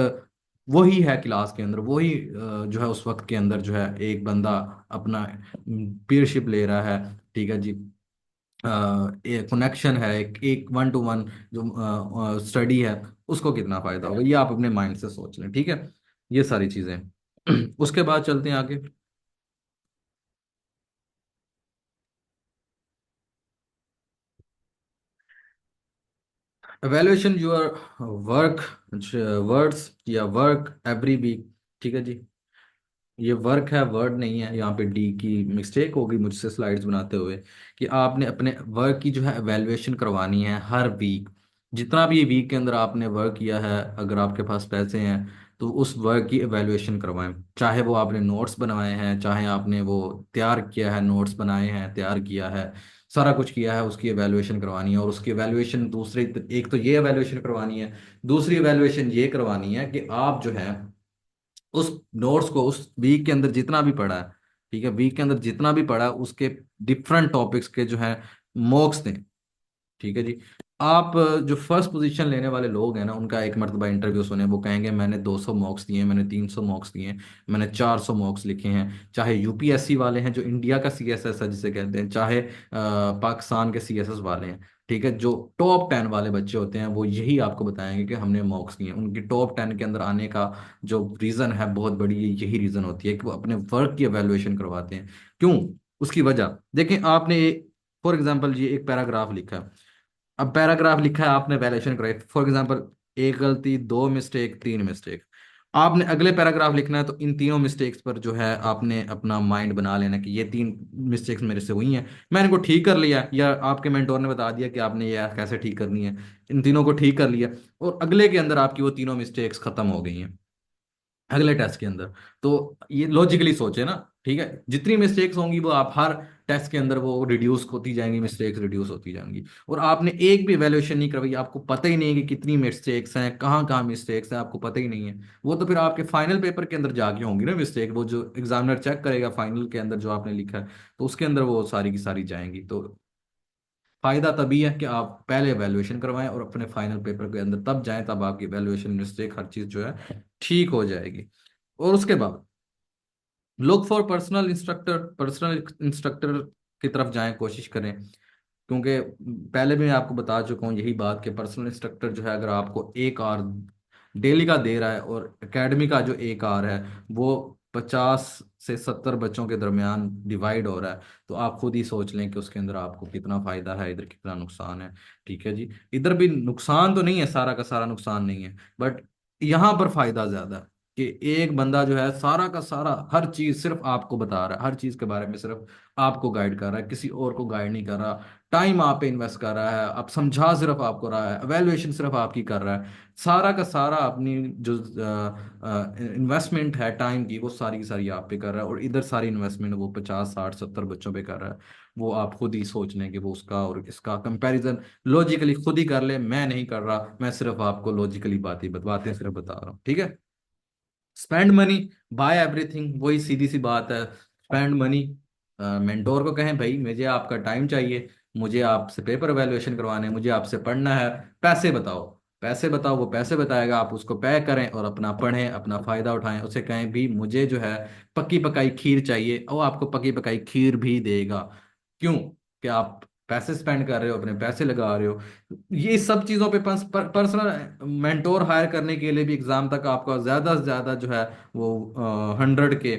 वही है क्लास के अंदर, वही जो है उस वक्त के अंदर जो है एक बंदा अपना पीयरशिप ले रहा है। ठीक है जी, एक कनेक्शन है, एक 1 to 1 जो स्टडी है, उसको कितना फायदा होगा, ये आप अपने माइंड से सोच लें। ठीक है, ये सारी चीजें उसके बाद चलते हैं आगे। एवेल्युएशन योर वर्क, वर्ड्स या वर्क एवरी वीक। ठीक है जी, ये वर्क है, वर्ड नहीं है, यहाँ पे डी की मिस्टेक होगी मुझसे स्लाइड्स बनाते हुए, कि आपने अपने वर्क की जो है एवेल्युएशन करवानी है हर वीक। जितना भी वीक के अंदर आपने वर्क किया है, अगर आपके पास पैसे हैं तो उस वर्क की एवेल्युएशन करवाएं। चाहे वो आपने नोट्स बनवाए हैं, चाहे आपने वो तैयार किया है, नोट्स बनाए हैं, तैयार किया है, सारा कुछ किया है, उसकी एवेल्युएशन करवानी है। और उसकी एवेल्युएशन दूसरी, एक तो ये एवेल्युएशन करवानी है, दूसरी एवेल्युएशन ये करवानी है कि आप जो है उस नोट्स को उस वीक के अंदर जितना भी पढ़ा है, ठीक है, वीक के अंदर जितना भी पढ़ा है उसके डिफरेंट टॉपिक्स के जो है मॉक्स दें। ठीक है जी, आप जो फर्स्ट पोजीशन लेने वाले लोग हैं ना, उनका एक मरतबा इंटरव्यू सुने, वो कहेंगे मैंने 200 मॉक्स दिए, मैंने 300 मॉक्स दिए, मैंने 400 मॉक्स लिखे हैं। चाहे यूपीएससी वाले हैं, जो इंडिया का सीएसएस है जिसे कहते हैं, चाहे पाकिस्तान के सीएसएस वाले हैं। ठीक है, जो टॉप 10 वाले बच्चे होते हैं वो यही आपको बताएंगे कि हमने मॉक्स दिए। उनकी टॉप 10 के अंदर आने का जो रीज़न है बहुत बड़ी, यही रीज़न होती है कि वो अपने वर्क की एवेल्युएशन करवाते हैं। क्यों? उसकी वजह देखें, आपने फॉर एग्जाम्पल ये एक पैराग्राफ लिखा है, अब पैराग्राफ लिखा है, आपने वैल्यूएशन कराई, फॉर एग्जांपल एक गलती, दो मिस्टेक, तीन मिस्टेक, आपने अगले पैराग्राफ लिखना है, तो इन तीनों मिस्टेक्स पर जो है आपने अपना माइंड बना लेना कि ये 3 मिस्टेक्स मेरे से हुई हैं, मैंने इनको ठीक कर लिया, या आपके मेंटोर ने बता दिया कि आपने ये कैसे ठीक करनी है, इन तीनों को ठीक कर लिया, और अगले के अंदर आपकी वो तीनों मिस्टेक्स खत्म हो गई हैं अगले टेस्ट के अंदर। तो ये लॉजिकली सोचे ना। ठीक है, जितनी मिस्टेक्स होंगी वो आप हर टेस्ट के अंदर वो रिड्यूस होती जाएंगी, मिस्टेक्स रिड्यूस होती जाएंगी। और आपने एक भी वैल्यूएशन नहीं करवाई, आपको पता ही नहीं है कि कितनी मिस्टेक्स हैं, कहाँ कहाँ मिस्टेक्स हैं, आपको पता ही नहीं है। वो तो फिर आपके फाइनल पेपर के अंदर जाके होंगी ना मिस्टेक, वो जो एग्जामिनर चेक करेगा फाइनल के अंदर जो आपने लिखा है, तो उसके अंदर वो सारी की सारी जाएंगी। तो फायदा तभी है कि आप पहले वैल्यूएशन करवाएं और अपने फाइनल पेपर के अंदर तब जाएं, तब आपकी वैल्यूएशन मिस्टेक हर चीज जो है ठीक हो जाएगी। और उसके बाद look for personal instructor, personal instructor की तरफ जाएं, कोशिश करें। क्योंकि पहले भी मैं आपको बता चुका हूँ यही बात कि पर्सनल इंस्ट्रक्टर जो है, अगर आपको 1 आवर डेली का दे रहा है, और एकेडमी का जो 1 आवर है वो 50 से 70 बच्चों के दरमियान डिवाइड हो रहा है, तो आप खुद ही सोच लें कि उसके अंदर आपको कितना फायदा है, इधर कितना नुकसान है। ठीक है जी, इधर भी नुकसान तो नहीं है, सारा का सारा नुकसान नहीं है, बट यहाँ पर फायदा ज्यादा है कि एक बंदा जो है सारा का सारा हर चीज सिर्फ आपको बता रहा है, हर चीज के बारे में सिर्फ आपको गाइड कर रहा है, किसी और को गाइड नहीं कर रहा। टाइम आप पे इन्वेस्ट कर रहा है, अब समझा सिर्फ आपको रहा है, एवेल्युएशन सिर्फ आपकी कर रहा है, सारा का सारा अपनी जो इन्वेस्टमेंट है टाइम की, वो सारी की सारी आप पे कर रहा है। और इधर सारी इन्वेस्टमेंट वो 50 60 70 बच्चों पे कर रहा है। वो आप खुद ही सोच लें कि वो उसका और इसका कंपैरिजन लॉजिकली खुद ही कर ले, मैं नहीं कर रहा, मैं सिर्फ आपको लॉजिकली बातें सिर्फ बता रहा हूँ। ठीक है, स्पेंड मनी, बाय एवरीथिंग, वही सीधी सी बात है, स्पेंड मनी। मेंटोर को कहें भाई मुझे आपका टाइम चाहिए, मुझे आपसे पेपर एवेल्युएशन करवाने हैं, मुझे आपसे पढ़ना है, पैसे बताओ, पैसे बताओ, वो पैसे बताएगा, आप उसको पे करें और अपना पढ़ें, अपना फायदा उठाएं। उसे कहें भी मुझे जो है पक्की पकाई खीर चाहिए, और आपको पक्की पकाई खीर भी देगा। क्यों? कि आप पैसे स्पेंड कर रहे हो, अपने पैसे लगा रहे हो। ये सब चीज़ों पे पर्सनल मेंटोर हायर करने के लिए भी एग्जाम तक आपका ज़्यादा से ज़्यादा जो है वो 100 के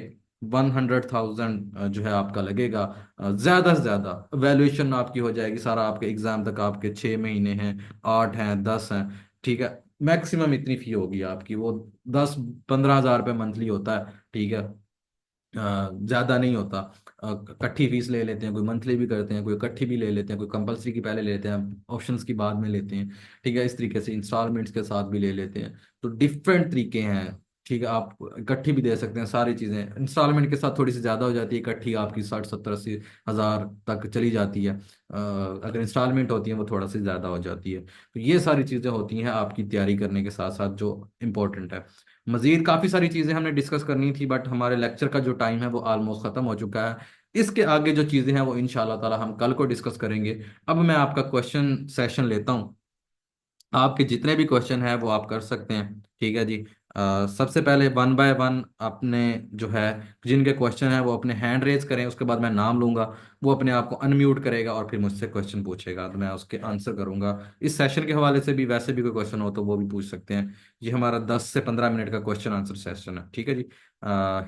100,000 जो है आपका लगेगा। ज़्यादा से ज़्यादा वैल्यूएशन आपकी हो जाएगी, सारा आपके एग्ज़ाम तक आपके 6 महीने हैं, 8 हैं, 10 हैं, ठीक है। मैक्सिमम इतनी फ़ी होगी आपकी, वो 10-15 हज़ार रुपये मंथली होता है, ठीक है। ज़्यादा नहीं होता। इकट्ठी फीस ले लेते हैं, कोई मंथली भी करते हैं, कोई इकट्ठी भी ले लेते हैं, कोई कंपलसरी की पहले लेते हैं, ऑप्शंस की बाद में लेते हैं, ठीक है। इस तरीके से इंस्टॉलमेंट्स के साथ भी ले लेते हैं। तो डिफरेंट तरीके हैं, ठीक है। आप इकट्ठी भी दे सकते हैं, सारी चीज़ें इंस्टॉलमेंट के साथ थोड़ी सी ज़्यादा हो जाती है, इकट्ठी आपकी 60-70-80 हज़ार तक चली जाती है। अगर इंस्टॉलमेंट होती है वो थोड़ा सी ज़्यादा हो जाती है। तो ये सारी चीज़ें होती हैं आपकी तैयारी करने के साथ साथ जो इम्पोर्टेंट है। मजीद काफ़ी सारी चीज़ें हमने डिस्कस करनी थी, बट हमारे लेक्चर का जो टाइम है वो ऑलमोस्ट ख़त्म हो चुका है। इसके आगे जो चीज़ें हैं वो इंशाल्लाह ताला हम कल को डिस्कस करेंगे। अब मैं आपका क्वेश्चन सेशन लेता हूँ। आपके जितने भी क्वेश्चन है वो आप कर सकते हैं, ठीक है जी। सबसे पहले 1 बाय 1 आपने जो है, जिनके क्वेश्चन है वो अपने हैंड रेज करें, उसके बाद मैं नाम लूंगा, वो अपने आप को अनम्यूट करेगा और फिर मुझसे क्वेश्चन पूछेगा, तो मैं उसके आंसर करूंगा। इस सेशन के हवाले से भी वैसे भी कोई क्वेश्चन हो तो वो भी पूछ सकते हैं। ये हमारा 10 से 15 मिनट का क्वेश्चन आंसर सेशन है, ठीक है जी।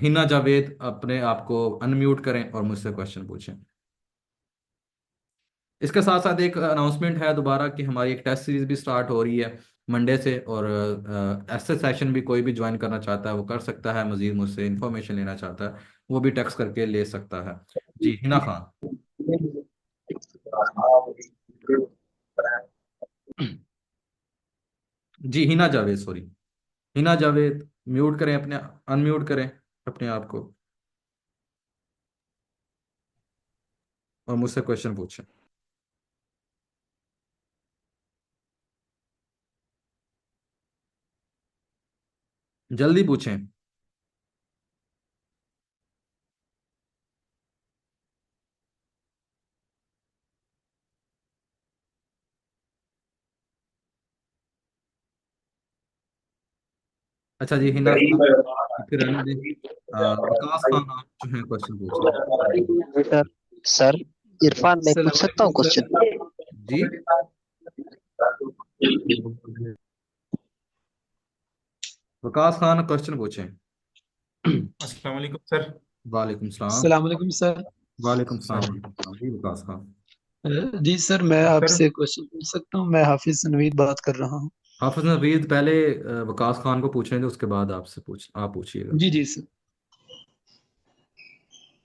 हिना जावेद अपने आप को अनम्यूट करें और मुझसे क्वेश्चन पूछें। इसके साथ साथ एक अनाउंसमेंट है दोबारा कि हमारी एक टेस्ट सीरीज भी स्टार्ट हो रही है मंडे से, और ऐसे सेशन भी कोई भी ज्वाइन करना चाहता है वो कर सकता है, मजीद मुझसे इंफॉर्मेशन लेना चाहता है वो भी टेक्स्ट करके ले सकता है। जी हिना खान। जी हिना जावेद, सॉरी, हिना जावेद, म्यूट करें अपने, अनम्यूट करें अपने आप को और मुझसे क्वेश्चन पूछें। जल्दी पूछें। अच्छा जी हिना खान, फिर रहने दें। वकास खान आप जो है क्वेश्चन पूछ रहे हैं। सर सर इरफान, मैं पूछ सकता हूँ सलामकुम सर। क्वेश्चन? जी वकास खान क्वेश्चन पूछें। अस्सलाम वालेकुम सर। वालेकुम सलाम। सलामकुम सर। वालेकुम सलाम सर वालेकुम सलाम। जी विकास खान। जी सर, मैं सर आपसे क्वेश्चन पूछ सकता हूँ? मैं हाफिज नवीद बात कर रहा हूँ। हाफिज नवीद पहले वकास खान को पूछेंगे, उसके बाद आपसे आप पूछिएगा। जी जी सर।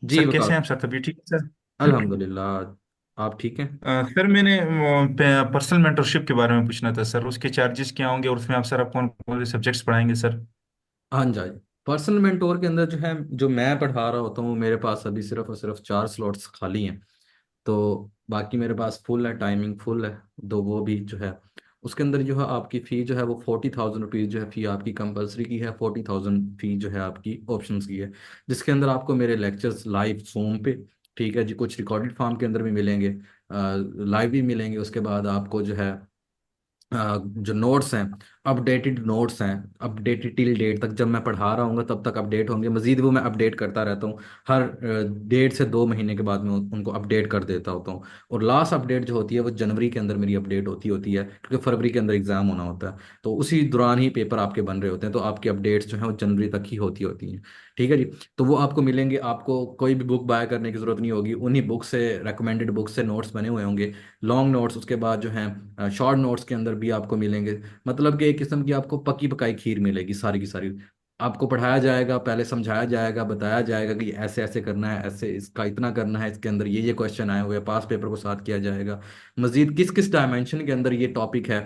जी सर कैसे वकास। हैं आप सर? तबीयत ठीक है सर? अल्हम्दुलिल्लाह, आप ठीक हैं। सर मैंने पर्सनल मेंटरशिप के बारे में पूछना था सर। उसके चार्जेस क्या होंगे और उसमें आप सर आप कौन कौन से सब्जेक्ट्स पढ़ाएंगे सर? हाँ जी। पर्सनल मेंटोर के अंदर जो है, जो मैं पढ़ा रहा होता हूँ, मेरे पास अभी सिर्फ और सिर्फ 4 स्लॉट्स खाली हैं। तो बाकी मेरे पास फुल है, टाइमिंग फुल है। दो वो भी जो है, उसके अंदर जो है आपकी फ़ी जो है वो 40,000 रुपीज़ जो है फ़ी आपकी कंपलसरी की है, 40,000 फ़ी जो है आपकी ऑप्शंस की है। जिसके अंदर आपको मेरे लेक्चर्स लाइव ज़ूम पे, ठीक है जी, कुछ रिकॉर्डेड फॉर्म के अंदर भी मिलेंगे, लाइव भी मिलेंगे। उसके बाद आपको जो है जो नोट्स हैं, अपडेटेड नोट्स हैं, अपडेटेड टिल डेट तक, जब मैं पढ़ा रहा हूँ तब तक अपडेट होंगे, मजीद वो मैं अपडेट करता रहता हूँ। हर 1.5 से 2 महीने के बाद मैं उनको अपडेट कर देता होता हूँ। और लास्ट अपडेट जो होती है वो जनवरी के अंदर मेरी अपडेट होती होती है, क्योंकि फरवरी के अंदर एग्जाम होना होता है। तो उसी दौरान ही पेपर आपके बन रहे होते हैं, तो आपकी अपडेट्स जो हैं वो जनवरी तक ही होती होती हैं, ठीक है जी। तो वो आपको मिलेंगे, आपको कोई भी बुक बाय करने की जरूरत नहीं होगी, उन्हीं बुक से, रेकमेंडेड बुक से नोट्स बने हुए होंगे, लॉन्ग नोट्स। उसके बाद जो हैं शॉर्ट नोट्स के अंदर भी आपको मिलेंगे। मतलब कि एक किस्म की आपको पकी पकाई खीर मिलेगी, सारी की सारी। आपको पढ़ाया जाएगा, पहले समझाया जाएगा, बताया जाएगा कि ऐसे ऐसे करना है, ऐसे इसका इतना करना है, इसके अंदर ये क्वेश्चन आए हुए हैं, पास पेपर को साथ किया जाएगा। मजीद किस किस डायमेंशन के अंदर ये टॉपिक है,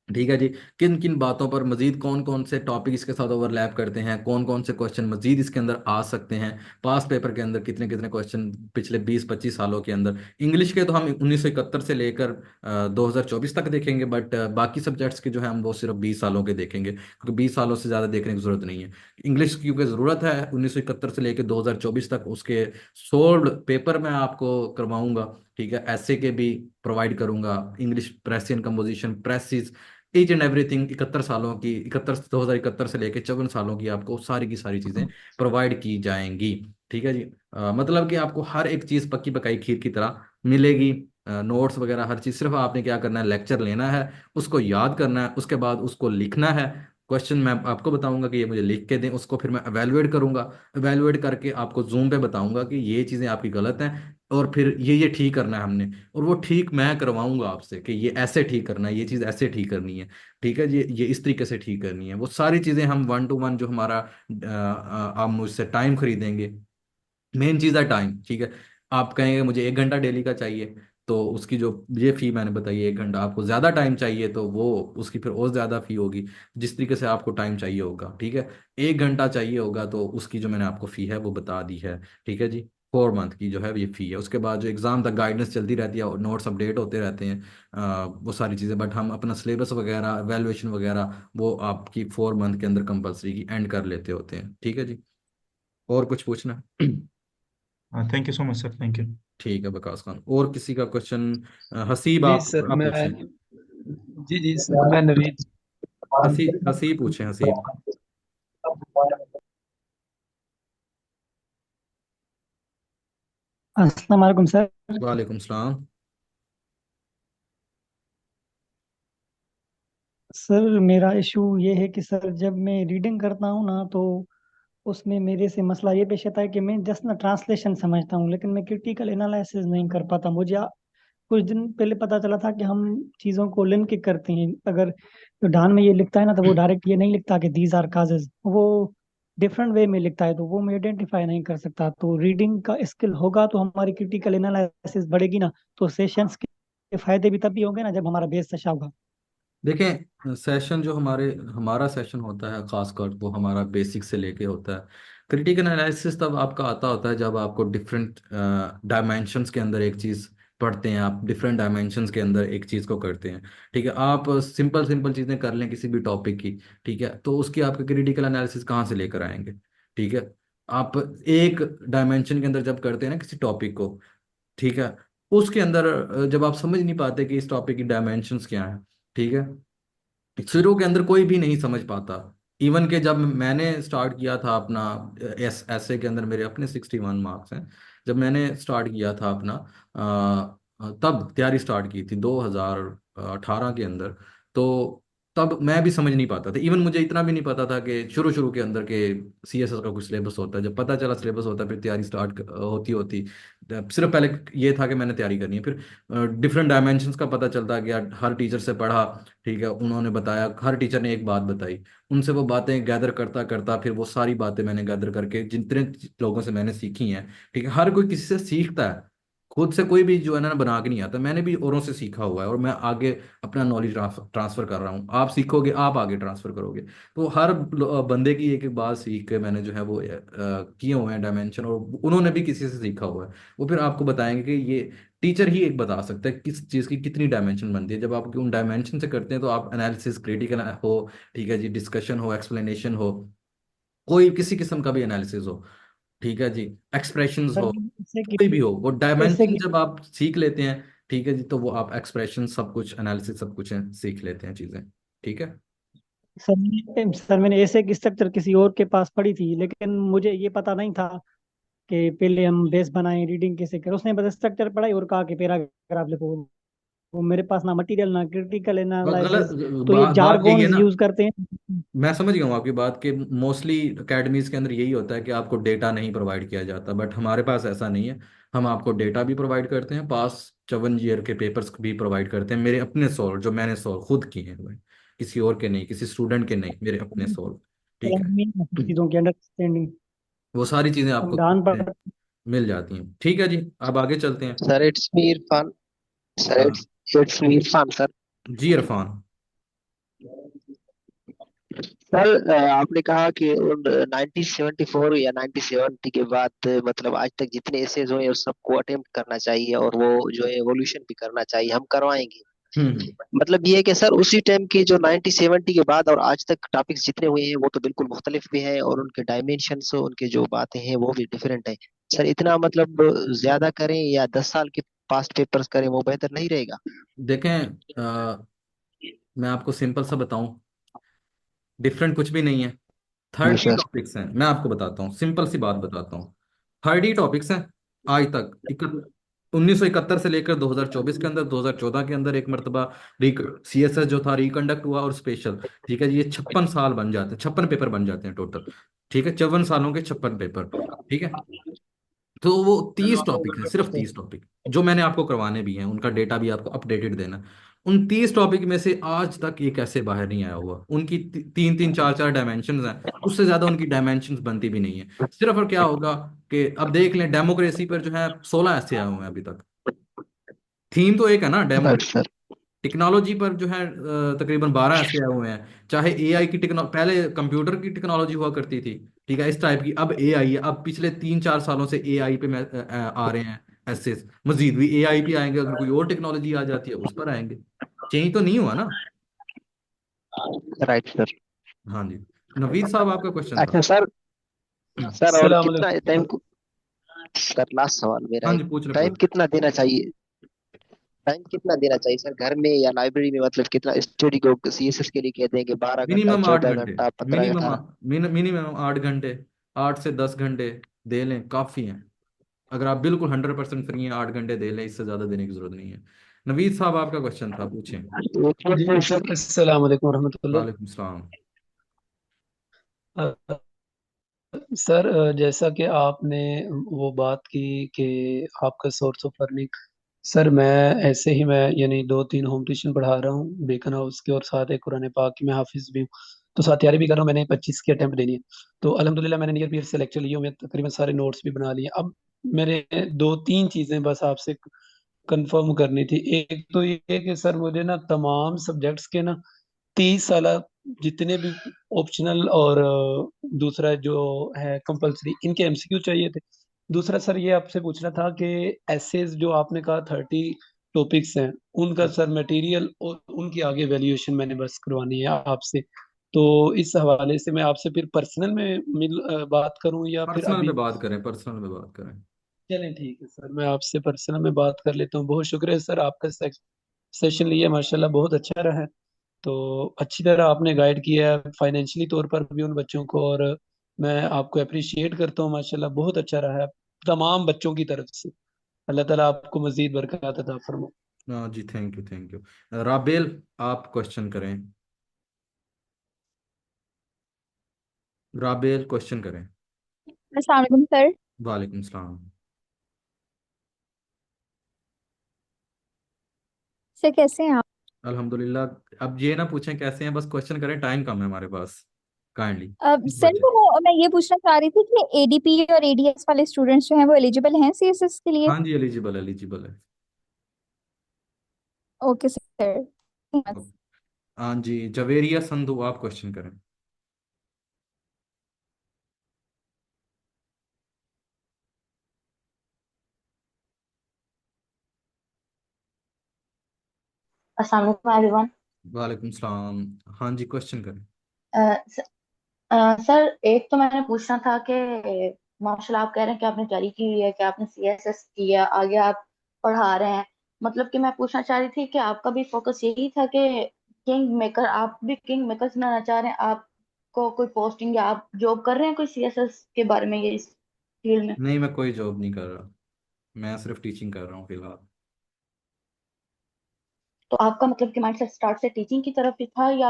ठीक है जी, किन किन बातों पर मजीद, कौन कौन से टॉपिक इसके साथ ओवरलैप करते हैं, कौन कौन से क्वेश्चन मजीद इसके अंदर आ सकते हैं, पास पेपर के अंदर कितने कितने क्वेश्चन पिछले 20-25 सालों के अंदर। इंग्लिश के तो हम 1971 से लेकर 2024 तक देखेंगे, बट बाकी सब्जेक्ट्स के जो है हम वो सिर्फ 20 सालों के देखेंगे, क्योंकि 20 सालों से ज़्यादा देखने की ज़रूरत नहीं है। इंग्लिश क्योंकि ज़रूरत है 1971 से लेकर 2024 तक, उसके सोल्ड पेपर मैं आपको करवाऊंगा, ठीक है। ऐसे के भी प्रोवाइड करूंगा, English precision composition, precis, each and everything, 71 सालों की, 2071 से लेकर 54 सालों की आपको सारी की सारी चीज़ें प्रोवाइड की जाएंगी, ठीक है जी। मतलब कि आपको हर एक चीज़ पक्की पकाई खीर की तरह मिलेगी। नोट्स वगैरह हर चीज़, सिर्फ आपने क्या करना है, लेक्चर लेना है, उसको याद करना है, उसके बाद उसको लिखना है, क्वेश्चन मैं आपको बताऊंगा कि ये मुझे लिख के दें, उसको फिर मैं एवेलुएट करूंगा। एवेलुएट करके आपको जूम पे बताऊंगा कि ये चीज़ें आपकी गलत हैं, और फिर ये ठीक करना है हमने। और वो ठीक मैं करवाऊंगा आपसे कि ये ऐसे ठीक करना है, ये चीज़ ऐसे ठीक करनी है। ठीक है, ये इस तरीके से ठीक करनी है। वो सारी चीज़ें हम वन टू वन जो हमारा आप मुझसे टाइम खरीदेंगे। मेन चीज़ है टाइम। ठीक है, आप कहेंगे मुझे 1 घंटा डेली का चाहिए, तो उसकी जो ये फी मैंने बताई है 1 घंटा, आपको ज़्यादा टाइम चाहिए तो वो उसकी फिर और ज़्यादा फी होगी, जिस तरीके से आपको टाइम चाहिए होगा। ठीक है, 1 घंटा चाहिए होगा तो उसकी जो मैंने आपको फ़ी है वो बता दी है। ठीक है जी, 4 मंथ की जो है ये फ़ी है। उसके बाद जो एग्ज़ाम तक गाइडेंस चलती रहती है और नोट्स अपडेट होते रहते हैं, वो सारी चीज़ें। बट हम अपना सिलेबस वगैरह, एवेलुएशन वगैरह वो आपकी 4 मंथ के अंदर कंपलसरी की एंड कर लेते होते हैं। ठीक है जी, और कुछ पूछना? Thank you so much sir, thank you. ठीक है बकास खान, और किसी का क्वेश्चन? हसीब, जी आप सर आप मैं पूछें। जी सर मैं नवीद। हसीब, हसीब पूछें, हसीब। अस्सलाम वालेकुम सर। वालेकुम सलाम। सर मेरा इशू ये है कि सर जब मैं रीडिंग करता हूँ ना तो उसमें मेरे से मसला ये पेश आता है कि मैं जस्ट ना ट्रांसलेशन समझता हूँ, लेकिन मैं क्रिटिकल एनालिसिस नहीं कर पाता। मुझे कुछ दिन पहले पता चला था कि हम चीज़ों को लिंक करते हैं। अगर तो डान में ये लिखता है ना तो वो डायरेक्ट ये नहीं लिखता कि दीज आर काजेज, वो डिफरेंट वे में लिखता है, तो वो मैं आइडेंटिफाई नहीं कर सकता। तो रीडिंग का स्किल होगा तो हमारी क्रिटिकल एनालिसिस बढ़ेगी ना, तो सेशंस के फायदे भी तभी होंगे ना जब हमारा बेस अच्छा होगा। देखें, सेशन जो हमारा सेशन होता है खासकर, वो हमारा बेसिक से लेके होता है। क्रिटिकल एनालिसिस तब आपका आता होता है जब आपको डिफरेंट डायमेंशंस के अंदर एक चीज़ पढ़ते हैं, आप डिफरेंट डायमेंशंस के अंदर एक चीज़ को करते हैं। ठीक है, आप सिंपल सिंपल चीज़ें कर लें किसी भी टॉपिक की, ठीक है, तो उसकी आपके क्रिटिकल एनालिसिस कहाँ से लेकर आएंगे? ठीक है, आप एक डायमेंशन के अंदर जब करते हैं ना किसी टॉपिक को, ठीक है, उसके अंदर जब आप समझ नहीं पाते कि इस टॉपिक की डायमेंशंस क्या हैं, ठीक है, शुरू के अंदर कोई भी नहीं समझ पाता। इवन के जब मैंने स्टार्ट किया था अपना ऐसे के अंदर मेरे अपने 61 मार्क्स हैं। जब मैंने स्टार्ट किया था अपना तब तैयारी स्टार्ट की थी 2018 के अंदर, तो तब मैं भी समझ नहीं पाता था। इवन मुझे इतना भी नहीं पता था कि शुरू शुरू के अंदर के सीएसएस का कुछ सिलेबस होता है। जब पता चला सिलेबस होता है फिर तैयारी स्टार्ट होती होती, सिर्फ पहले ये था कि मैंने तैयारी करनी है, फिर डिफरेंट डायमेंशंस का पता चलता गया। हर टीचर से पढ़ा, ठीक है, उन्होंने बताया, हर टीचर ने एक बात बताई, उनसे वो बातें गैदर करता करता फिर वो सारी बातें मैंने गैदर करके जितने लोगों से मैंने सीखी हैं। ठीक है, हर कोई किसी से सीखता है, खुद से कोई भी जो है ना बना के नहीं आता। मैंने भी औरों से सीखा हुआ है और मैं आगे अपना नॉलेज ट्रांसफर कर रहा हूँ। आप सीखोगे, आप आगे ट्रांसफर करोगे। तो हर बंदे की एक एक बात सीख के मैंने जो है वो किए हुए हैं डायमेंशन, और उन्होंने भी किसी से सीखा हुआ है। वो फिर आपको बताएंगे कि ये टीचर ही एक बता सकता है किस चीज़ की कितनी डायमेंशन बनती है। जब आप उन डायमेंशन से करते हैं तो आप एनालिसिस, क्रिटिकल हो, ठीक है जी, डिस्कशन हो, एक्सप्लेनेशन हो, कोई किसी किस्म का भी एनालिसिस हो, ठीक है जी, एक्सप्रेशंस सर हो, जैसे कि कोई भी हो, वो जैसे डायमेंशन कि जब आप सीख लेते हैं, ठीक है जी, तो वो आप एक्सप्रेशन सब कुछ, एनालिसिस सब कुछ है, सीख लेते हैं चीज़ें। ठीक है। सर मैंने ऐसे की स्ट्रक्चर किसी और के पास पढ़ी थी, लेकिन मुझे ये पता नहीं था कि पहले हम बेस बनाएं, रीडिंग कैसे करें। उसने बस स्ट्रक्चर पढ़ाई और कहा कि पैराग्राफ लिखो। वो मेरे पास ना मटेरियल ना क्रिटिकल गलत एनालिसिस, तो ये बात यही है जारगोन्स ना। यूज करते हैं। मैं समझ गया हूँ आपकी बात कि मोस्टली अकेडमीज के अंदर यही होता है कि आपको डेटा नहीं प्रोवाइड किया जाता, बट हमारे पास ऐसा नहीं है। हम आपको डेटा भी प्रोवाइड करते हैं, पास 54 ईयर के पेपर्स भी प्रोवाइड करते हैं, मेरे अपने सोल्व जो मैंने सोल्व खुद किए हैं हुए, किसी और के नहीं, किसी स्टूडेंट के नहीं, मेरे अपने सोल्व। ठीक है, चीजों की अंडरस्टैंडिंग वो सारी चीज़ें आपको संविधान पर। मिल जाती हैं। ठीक है जी, अब आगे चलते हैं। Sir it's me Irfan. Sir हाँ इट्स मी इरफान सर। जी, इरफान। सर आपने कहा कि 1974 या 1970 के बाद मतलब आज तक जितने एसेज हुए उस सबको अटेम्प्ट करना चाहिए और वो जो है एवोल्यूशन भी करना चाहिए, हम करवाएंगे। हम्म। मतलब ये है कि सर उसी टाइम के जो 1970 के बाद और आज तक टॉपिक्स जितने हुए हैं वो तो बिल्कुल मुख्तलिफ भी हैं और उनके डायमेंशंस, उनके जो बातें हैं वो भी डिफरेंट है। सर इतना मतलब ज्यादा करें या 10 साल के पास्ट पेपर्स करें वो बेहतर नहीं रहेगा? देखें, मैं आपको सिंपल सा बताऊं, डिफरेंट कुछ भी नहीं है। जी 30 सर। टॉपिक्स हैं, मैं आपको बताता हूँ, सिंपल सी बात बताता हूँ। 30 टॉपिक्स हैं आज तक, 1971 से लेकर 2024 के अंदर, 2014 के अंदर एक मरतबा सीएसएस जो था रिकंडक्ट हुआ, और स्पेशल। ठीक है जी, ये 56 साल बन जाते हैं, 56 पेपर बन जाते हैं टोटल। ठीक है, 54 सालों के 56 पेपर। ठीक है, तो वो 30 टॉपिक है, सिर्फ 30 टॉपिक जो मैंने आपको करवाने भी हैं, उनका डेटा भी आपको अपडेटेड देना। उन 30 टॉपिक में से आज तक ये कैसे बाहर नहीं आया हुआ? उनकी तीन तीन चार चार डायमेंशंस हैं, उससे ज्यादा उनकी डायमेंशंस बनती भी नहीं है। सिर्फ और क्या होगा कि अब देख लें, डेमोक्रेसी पर जो है 16 ऐसे आए हुए हैं अभी तक। थीम तो एक है ना, राइट डेमोक्रेसी। सर। टेक्नोलॉजी पर जो है तकरीबन 12 ऐसे आए हुए हैं। चाहे एआई की टेक्नो पहले कंप्यूटर की टेक्नोलॉजी हुआ करती थी, ठीक है, इस टाइप की, अब एआई है। अब पिछले 3-4 सालों से एआई पे आ रहे हैं ऐसे। मजीद भी एआई पे आएंगे, अगर कोई और टेक्नोलॉजी आ जाती है उस पर आएंगे। चेंज तो नहीं हुआ ना। Right sir. हाँ जी, नवीद साहब आपका क्वेश्चन था। अच्छा सर। सर और अस्सलाम कितना वालेकुम। टाइम, सर लास्ट सवाल मेरा हाँ है, जी, पूछ रहे टाइम पूछ। कितना देना चाहिए, टाइम कितना देना चाहिए सर घर में या लाइब्रेरी में, मतलब कितना स्टडी को सीएसएस के लिए कहते हैं कि 12 घंटा, मिनिमम 14 8 घंटे। घंटा, पंद्रह मिनिमम अठारह मिनिमम 8 घंटे। 8 से 10 घंटे दे लें, काफ़ी हैं। अगर आप बिल्कुल 100% फ्री हैं, 8 घंटे दे लें, इससे ज़्यादा देने की जरूरत नहीं है। नवीद साहब आपका क्वेश्चन था, पूछें। तो एक जी क्वेश्चन सर, सर। अस्सलाम वालेकुम रहमतुल्लाह। वालेकुम सलाम। सर, जैसा कि आपने वो बात की कि आपका सोर्स ऑफ अर्निंग, सर मैं ऐसे ही मैं यानी 2-3 होम ट्यूशन पढ़ा रहा हूँ बेकन हाउस के, और साथ एक कुरान पाक की मैं हाफिज भी हूँ। तो साथ तैयारी भी कर रहा हूँ, मैंने 25 की अटेम्प्ट देनी है। तो अल्हम्दुलिल्लाह मैंने नियर पीयर से लेक्चर लिए हुए हैं, तकरीबन सारे नोट्स भी बना लिए। अब मेरे 2-3 चीज़ें बस आपसे कंफर्म करनी थी। एक तो ये कि सर मुझे ना तमाम सब्जेक्ट्स के ना 30 साल जितने भी ऑप्शनल और दूसरा जो है कंपलसरी, इनके एमसीक्यू चाहिए थे। दूसरा सर ये आपसे पूछना था कि एसेज जो आपने कहा 30 टॉपिक्स हैं, उनका सर मटेरियल और उनकी आगे वैल्यूएशन मैंने बस करवानी है आपसे। तो इस हवाले से मैं आपसे फिर पर्सनल में बात करूं या फिर पर्सनल पे अभी? बात करें, पर्सनल पे बात करें। चलें ठीक है सर, मैं आपसे पर्सनल में बात कर लेता हूँ। बहुत शुक्रिया सर, आपका सेशन लिया माशाल्लाह बहुत अच्छा रहा है। तो अच्छी तरह आपने गाइड किया है फाइनेंशियली तौर पर भी उन बच्चों को, और मैं आपको अप्रिशिएट करता हूँ माशाल्लाह, बहुत अच्छा रहा है तमाम बच्चों की तरफ से। अल्लाह ताला आपको मजीद बरकत अता फरमाए। हाँ जी, थैंक यू थैंक यू। राबेल, आप क्वेश्चन करें। राबेल क्वेश्चन करें। अस्सलाम वालेकुम सर। वालेकुम सलाम। सर कैसे हैं आप? अल्हम्दुलिल्लाह। अब ये ना पूछें कैसे हैं, बस क्वेश्चन करें, टाइम कम है हमारे पास। काइंडली सर बच्चे। तो मैं ये पूछना चाह रही थी कि एडीपी और एडीएस वाले स्टूडेंट्स जो हैं वो एलिजिबल हैं सीएसएस के लिए? हाँ जी, एलिजिबल एलिजिबल है। Okay sir. हाँ जी, जवेरिया संधू, आप क्वेश्चन करें। अस्सलाम वालेकुम एवरीवन। वालेकुम सलाम। हाँ जी, क्वेश्चन करें। सर एक तो मैंने पूछना था कि माशाल्लाह आप कह रहे हैं कि आपने तैयारी की हुई है, कि आपने सीएसएस किया, आगे आप पढ़ा रहे हैं। मतलब कि मैं पूछना चाह रही थी कि आपका भी फोकस यही था कि किंग मेकर, आप भी किंग मेकर बनाना चाह रहे हैं? आपको कोई पोस्टिंग या आप जॉब कर रहे हैं कोई सीएसएस के बारे में, ये इस फील्ड में? नहीं, मैं कोई जॉब नहीं कर रहा। मैं सिर्फ टीचिंग कर रहा हूँ फिलहाल। तो आपका मतलब कि माइंडसेट स्टार्ट से टीचिंग की तरफ ही था या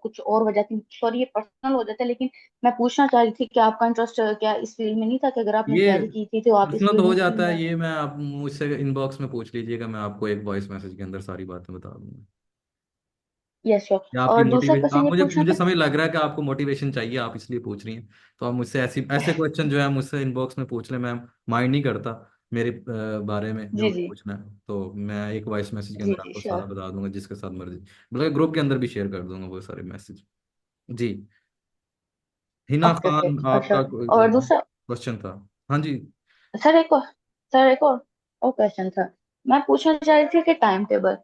कुछ और वजह थी? सॉरी ये पर्सनल हो जाता है, लेकिन मैं पूछना चाह रही थी कि आपका इंटरेस्ट क्या इस फील्ड में नहीं था, कि अगर आपने ये तैयारी की थी तो आप इस पर्सनल तो फील्ड हो में क्यों जाता नहीं है, आए? ये मैं आप मुझसे इनबॉक्स में पूछ लीजिएगा, मैं आपको एक वॉइस मैसेज के अंदर सारी बातें बता दूंगा। Yes sure. या आपकी और दूसरा मोटिवेशन, क्वेश्चन आप ये मुझे पूछना मुझे था। समझ लग रहा है कि आपको मोटिवेशन चाहिए, आप इसलिए पूछ रही हैं। तो आप मुझसे ऐसी ऐसे क्वेश्चन जो है मुझसे इनबॉक्स में पूछ लें, मैं माइंड नहीं करता। मेरे बारे में जो जी भी जी। पूछना है, तो मैं एक वॉइस मैसेज के जी अंदर जी आपको सारा श्योर। बता दूंगा, जिसके साथ मर्जी, बल्कि ग्रुप के अंदर भी शेयर कर दूंगा वो सारे मैसेज। जी। Hina okay okay. खान, अच्छा। आपका और दूसरा क्वेश्चन था। हाँ जी। सर एक और, सर एक और क्वेश्चन था। मैं पूछना चाह रही थी कि टाइम टेबल,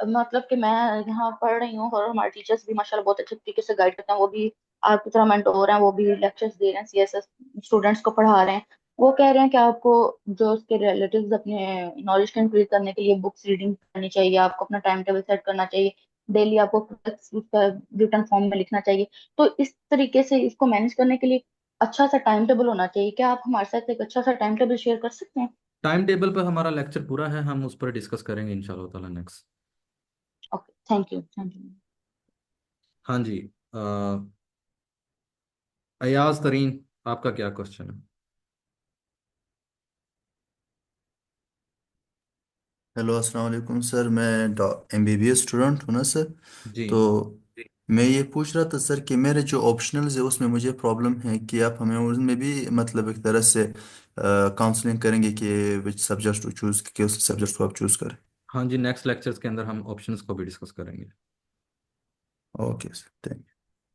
मतलब कि मैं यहाँ पढ़ रही हूँ और हमारे टीचर्स भी माशाल्लाह बहुत अच्छे तरीके से गाइड करते हैं। वो भी आपकी तरह मेंटोर हैं, वो भी लेक्चर्स दे रहे हैं, सीएसएस स्टूडेंट्स को पढ़ा रहे हैं। वो कह रहे हैं कि आपको जो उसके रिलेटिव्स अपने नॉलेज को इंक्रीज करने के लिए बुक्स रीडिंग करनी चाहिए, आपको अपना टाइम टेबल सेट करना चाहिए, डेली आपको उसका रिटर्न फॉर्म में लिखना चाहिए। तो इस तरीके से इसको मैनेज करने के लिए अच्छा सा टाइम टेबल होना चाहिए। क्या आप हमारे साथ एक अच्छा सा टाइम टेबल शेयर कर सकते हैं? टाइम टेबल पर हमारा लेक्चर पूरा है, हम उस पर डिस्कस करेंगे इंशाल्लाह ताला next. Okay, thank you, thank you. हाँ जी। अयाज तरीन, आपका क्या क्वेश्चन है? हेलो, अस्सलाम वालेकुम सर। मैं एमबीबीएस स्टूडेंट हूँ ना सर। जी तो मैं ये पूछ रहा था सर कि मेरे जो ऑप्शनल्स है उसमें मुझे प्रॉब्लम है कि आप हमें उनमें भी मतलब एक तरह से काउंसलिंग करेंगे कि विच सब्जेक्ट टू चूज़, कि उस सब्जेक्ट को आप चूज़ करें। हाँ जी, नेक्स्ट लेक्चर्स के अंदर हम ऑप्शंस को भी डिस्कस करेंगे। ओके सर, थैंक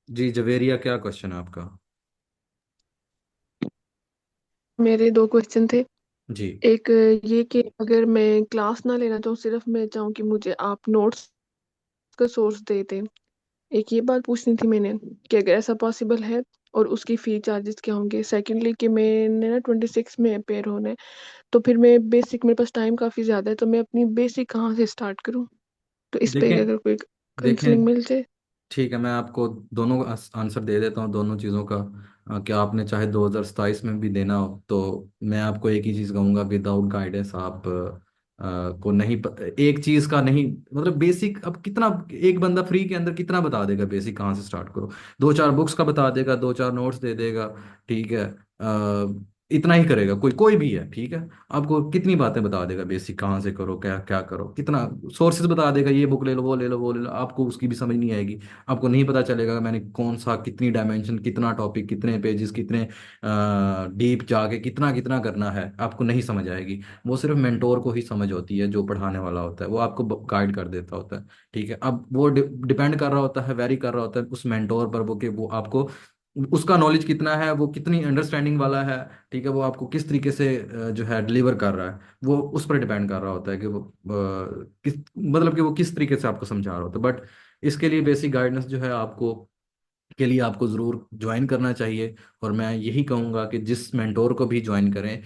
जी जवेरिया, क्या क्वेश्चन है आपका? मेरे दो क्वेश्चन थे। जी एक ये कि अगर मैं क्लास ना लेना चाहूँ, सिर्फ मैं चाहूँ कि मुझे आप नोट्स का सोर्स दे दें, एक ये बात पूछनी थी मैंने कि अगर ऐसा पॉसिबल है, और उसकी फी चार्जेस क्या होंगे। सेकेंडली कि मैंने ना 26 में अपेयर होना है, तो फिर मैं बेसिक, मेरे पास टाइम काफ़ी ज़्यादा है, तो मैं अपनी बेसिक कहाँ से स्टार्ट करूँ, तो इस पे देखें, अगर कोई देखें, काउंसलिंग मिल जाए। ठीक है, मैं आपको दोनों आंसर दे देता हूँ दोनों चीज़ों का। कि आपने चाहे 2027 में भी देना हो तो मैं आपको एक ही चीज़ कहूँगा, विदाउट गाइडेंस आप को नहीं एक चीज़ का नहीं, मतलब बेसिक अब कितना, एक बंदा फ्री के अंदर कितना बता देगा बेसिक कहाँ से स्टार्ट करो? दो चार बुक्स का बता देगा, दो चार नोट्स दे देगा, ठीक है। इतना ही करेगा, कोई कोई भी है, ठीक है। आपको कितनी बातें बता देगा बेसिक कहाँ से करो, क्या क्या करो, कितना सोर्सेज बता देगा, ये बुक ले लो, वो ले लो, वो ले लो, आपको उसकी भी समझ नहीं आएगी। आपको नहीं पता चलेगा कि मैंने कौन सा, कितनी डायमेंशन, कितना टॉपिक, कितने पेजेस, कितने डीप जाके कितना कितना करना है, आपको नहीं समझ आएगी। वो सिर्फ मेंटोर को ही समझ होती है, जो पढ़ाने वाला होता है वो आपको गाइड कर देता होता है, ठीक है। अब वो डिपेंड कर रहा होता है, वेरी कर रहा होता है उस मेंटोर पर, वो कि वो आपको उसका नॉलेज कितना है, वो कितनी अंडरस्टैंडिंग वाला है, ठीक है। वो आपको किस तरीके से जो है डिलीवर कर रहा है, वो उस पर डिपेंड कर रहा होता है कि वो किस, मतलब कि वो किस तरीके से आपको समझा रहा होता है। बट इसके लिए बेसिक गाइडेंस जो है आपको, के लिए आपको ज़रूर ज्वाइन करना चाहिए। और मैं यही कहूँगा कि जिस मेंटोर को भी ज्वाइन करें,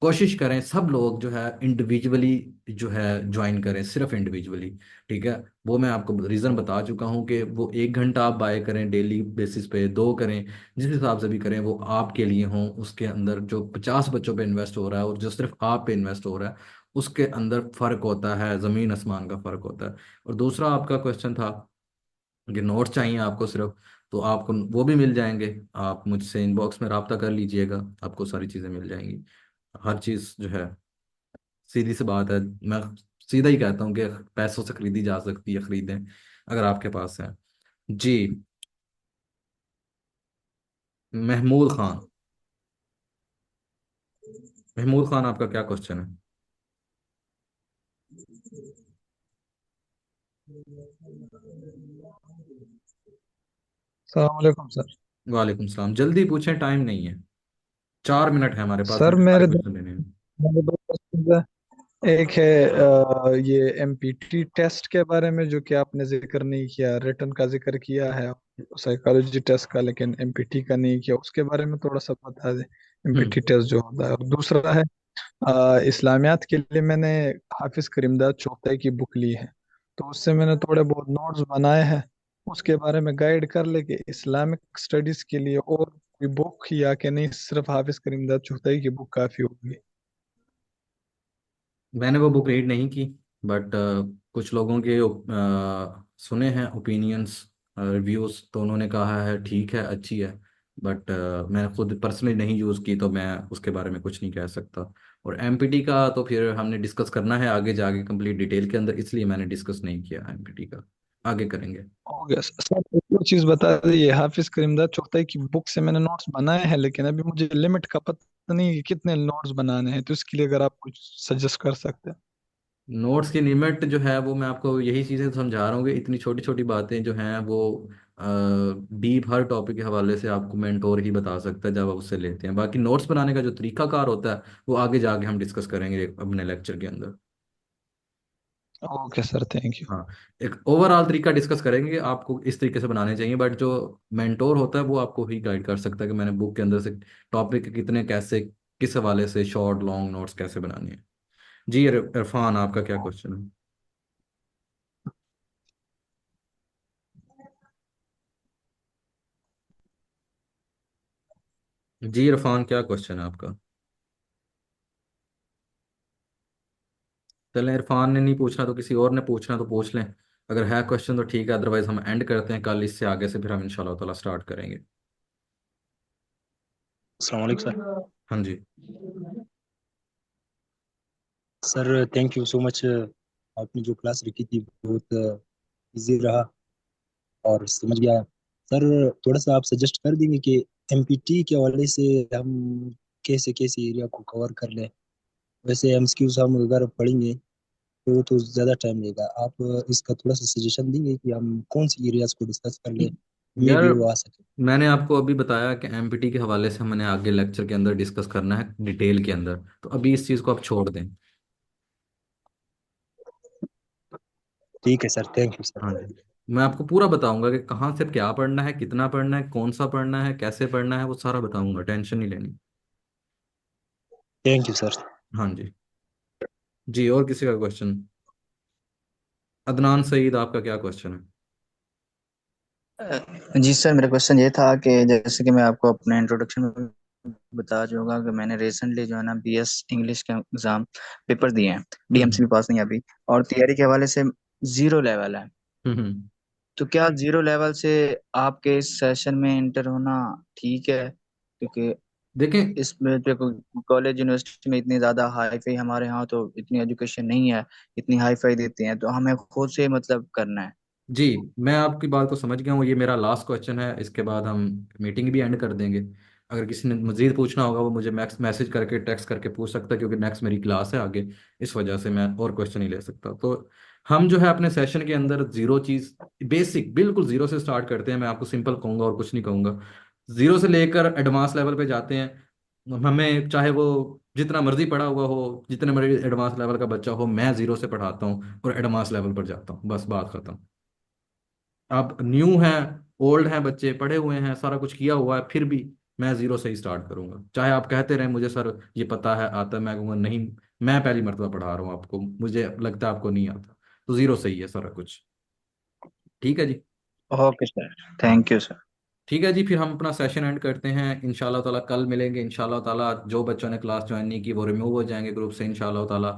कोशिश करें सब लोग जो है इंडिविजुअली जो है ज्वाइन करें, सिर्फ इंडिविजुअली, ठीक है। वो मैं आपको रीज़न बता चुका हूँ कि वो 1 घंटा आप बाय करें डेली बेसिस पे, दो करें, जिस हिसाब से भी करें, वो आपके लिए हों। उसके अंदर जो 50 बच्चों पे इन्वेस्ट हो रहा है और जो सिर्फ आप पे इन्वेस्ट हो रहा है, उसके अंदर फ़र्क होता है, ज़मीन आसमान का फ़र्क होता है। और दूसरा आपका क्वेश्चन था कि नोट्स चाहिए आपको सिर्फ, तो आपको वो भी मिल जाएंगे। आप मुझसे इनबॉक्स में रब्ता कर लीजिएगा, आपको सारी चीज़ें मिल जाएंगी। हर चीज़ जो है, सीधी सी बात है, मैं सीधा ही कहता हूँ कि पैसों से खरीदी जा सकती है, खरीदें अगर आपके पास है। जी महमूद खान, महमूद खान आपका क्या क्वेश्चन है? सलाम वालेकुम सर। वालेकुम सलाम, जल्दी पूछें, टाइम नहीं है, 4 मिनट है हमारे पास सर में सारे क्वेश्चन लेने हैं। मेरे दो क्वेश्चन है। एक है ये एमपीटी टेस्ट के बारे में, जो कि आपने जिक्र नहीं किया, रिटर्न का जिक्र किया है साइकोलॉजी टेस्ट का, लेकिन एमपीटी का नहीं किया। उसके बारे में थोड़ा सा बता दें, हम्म। एमपीटी टेस्ट जो होता है। और दूसरा है इस्लामियात के लिए मैंने हाफिज करीमदाद चौथाई की बुक ली है, तो उससे मैंने थोड़े बहुत नोट्स बनाए हैं। उसके बारे में गाइड कर ले कि इस्लामिक स्टडीज के लिए और कोई बुक, या कि नहीं सिर्फ हाफिज करीमदाद चौथाई की बुक काफी होगी। मैंने वो बुक रीड नहीं की, बट कुछ लोगों के सुने हैं ओपिनियंस, रिव्यूज, तो उन्होंने कहा है ठीक है, अच्छी है। बट मैंने खुद पर्सनली नहीं यूज़ की, तो मैं उसके बारे में कुछ नहीं कह सकता। और एमपीटी का तो फिर हमने डिस्कस करना है आगे जाके कंप्लीट डिटेल के अंदर, इसलिए मैंने डिस्कस नहीं किया एमपीटी का, आगे करेंगे। हो गया सर। एक और चीज बता दीजिए, हाफिज करीमदाद चौथाई की बुक से मैंने नोट्स बनाए हैं, लेकिन अभी मुझे लिमिट का पता नहीं कि कितने नोट्स बनाने हैं, तो इसके लिए अगर आप कुछ सजेस्ट कर सकते हैं। नोट्स की लिमिट जो है वो मैं आपको यही चीज़ें समझा रहा हूँ कि इतनी छोटी छोटी बातें जो हैं वो डीप हर टॉपिक के हवाले से आपको मेंटोर ही बता सकता है जब आप उससे लेते हैं। बाकी नोट्स बनाने का जो तरीकाकार होता है वो आगे जाके हम डिस्कस करेंगे अपने लेक्चर के अंदर। Okay sir, thank you. हाँ, एक ओवरऑल तरीका डिस्कस करेंगे, आपको इस तरीके से बनाने चाहिए, बट जो मेंटोर होता है वो आपको ही गाइड कर सकता है कि मैंने बुक के अंदर से टॉपिक कितने, कैसे, किस हवाले से शॉर्ट लॉन्ग नोट्स कैसे बनानी है। जी इरफान, आपका क्या क्वेश्चन है? जी इरफान, क्या क्वेश्चन है आपका? चलें, इरफान ने नहीं पूछना तो किसी और ने पूछना तो पूछ लें। अगर है क्वेश्चन तो ठीक है, अदरवाइज हम एंड करते हैं, कल इससे आगे से फिर हम इंशाल्लाह ताला स्टार्ट करेंगे। अस्सलाम वालेकुम सर। हाँ जी। Sir thank you so much. आपने जो क्लास रखी थी बहुत इजी रहा और समझ गया। सर थोड़ा सा आप सजेस्ट कर देंगे कि एमपीटी के हवाले से हम कैसे कैसे एरिया को कवर कर लें। वैसे एमसीक्यूज हम अगर पढ़ेंगे तो ज़्यादा टाइम लगेगा। आप इसका थोड़ा सा सजेशन देंगे कि हम कौन सी एरियाज को डिस्कस कर लें, मे यार भी वो आ सके। मैंने आपको अभी बताया कि एमपीटी के हवाले से हमने आगे लेक्चर के अंदर डिस्कस करना है डिटेल के अंदर, तो अभी इस चीज़ को आप छोड़ दें। ठीक है सर, थैंक यू हाँ सर। जी। मैं आपको पूरा बताऊंगा कि कहाँ से क्या पढ़ना है, कितना पढ़ना है, कौन सा पढ़ना है, कैसे पढ़ना है, वो सारा बताऊंगा, टेंशन नहीं लेनी। Thank you sir. हाँ जी। जी, और किसी का क्वेश्चन? अदनान सईद, आपका क्या क्वेश्चन है? जी सर, मेरा क्वेश्चन ये था कि जैसे कि मैं आपको अपने इंट्रोडक्शन में बता चुका कि मैंने रिसेंटली जो है ना बीएस इंग्लिश के एग्जाम पेपर दिए हैं। डीएमसी हम्म भी पास नहीं अभी, और तैयारी के हवाले से जीरो लेवल है। हम्म। तो क्या जीरो लेवल से आपके इस सेशन में इंटर होना ठीक है? क्योंकि देखें, इसमें देखो, कॉलेज यूनिवर्सिटी में इतनी ज्यादा हाई फाई, हमारे यहाँ तो इतनी एजुकेशन नहीं है, इतनी हाई फाई देते हैं, तो हमें खुद से मतलब करना है। जी मैं आपकी बात को समझ गया हूँ, ये मेरा लास्ट क्वेश्चन है, इसके बाद हम मीटिंग भी एंड कर देंगे। अगर किसी ने मजीद पूछना होगा वो मुझे मैक्स मैसेज करके टेक्स्ट करके पूछ सकता है, क्योंकि नेक्स्ट मेरी क्लास है आगे, इस वजह से मैं और क्वेश्चन नहीं ले सकता। तो हम जो है अपने सेशन के अंदर जीरो चीज़, बेसिक बिल्कुल जीरो से स्टार्ट करते हैं। मैं आपको सिंपल कहूँगा और कुछ नहीं कहूँगा। जीरो से लेकर एडवांस लेवल पे जाते हैं। हमें चाहे वो जितना मर्जी पढ़ा हुआ हो, जितने मर्जी एडवांस लेवल का बच्चा हो, मैं जीरो से पढ़ाता हूँ और एडवांस लेवल पर जाता हूँ, बस बात खत्म। आप न्यू हैं, ओल्ड हैं, बच्चे पढ़े हुए हैं, सारा कुछ किया हुआ है, फिर भी मैं जीरो से ही स्टार्ट करूंगा। चाहे आप कहते रहें मुझे सर ये पता है, आता है, मैं कहूँगा नहीं, मैं पहली मर्तबा पढ़ा रहा हूँ आपको, मुझे लगता है आपको नहीं आता, तो जीरो से ही है सारा कुछ। ठीक है जी। ओके सर, हाँ, थैंक यू सर। ठीक है जी, फिर हम अपना सेशन एंड करते हैं। इंशाल्लाह ताला कल मिलेंगे। इंशाल्लाह ताला जो बच्चों ने क्लास ज्वाइन नहीं की वो रिमूव हो जाएंगे ग्रुप से इंशाल्लाह ताला।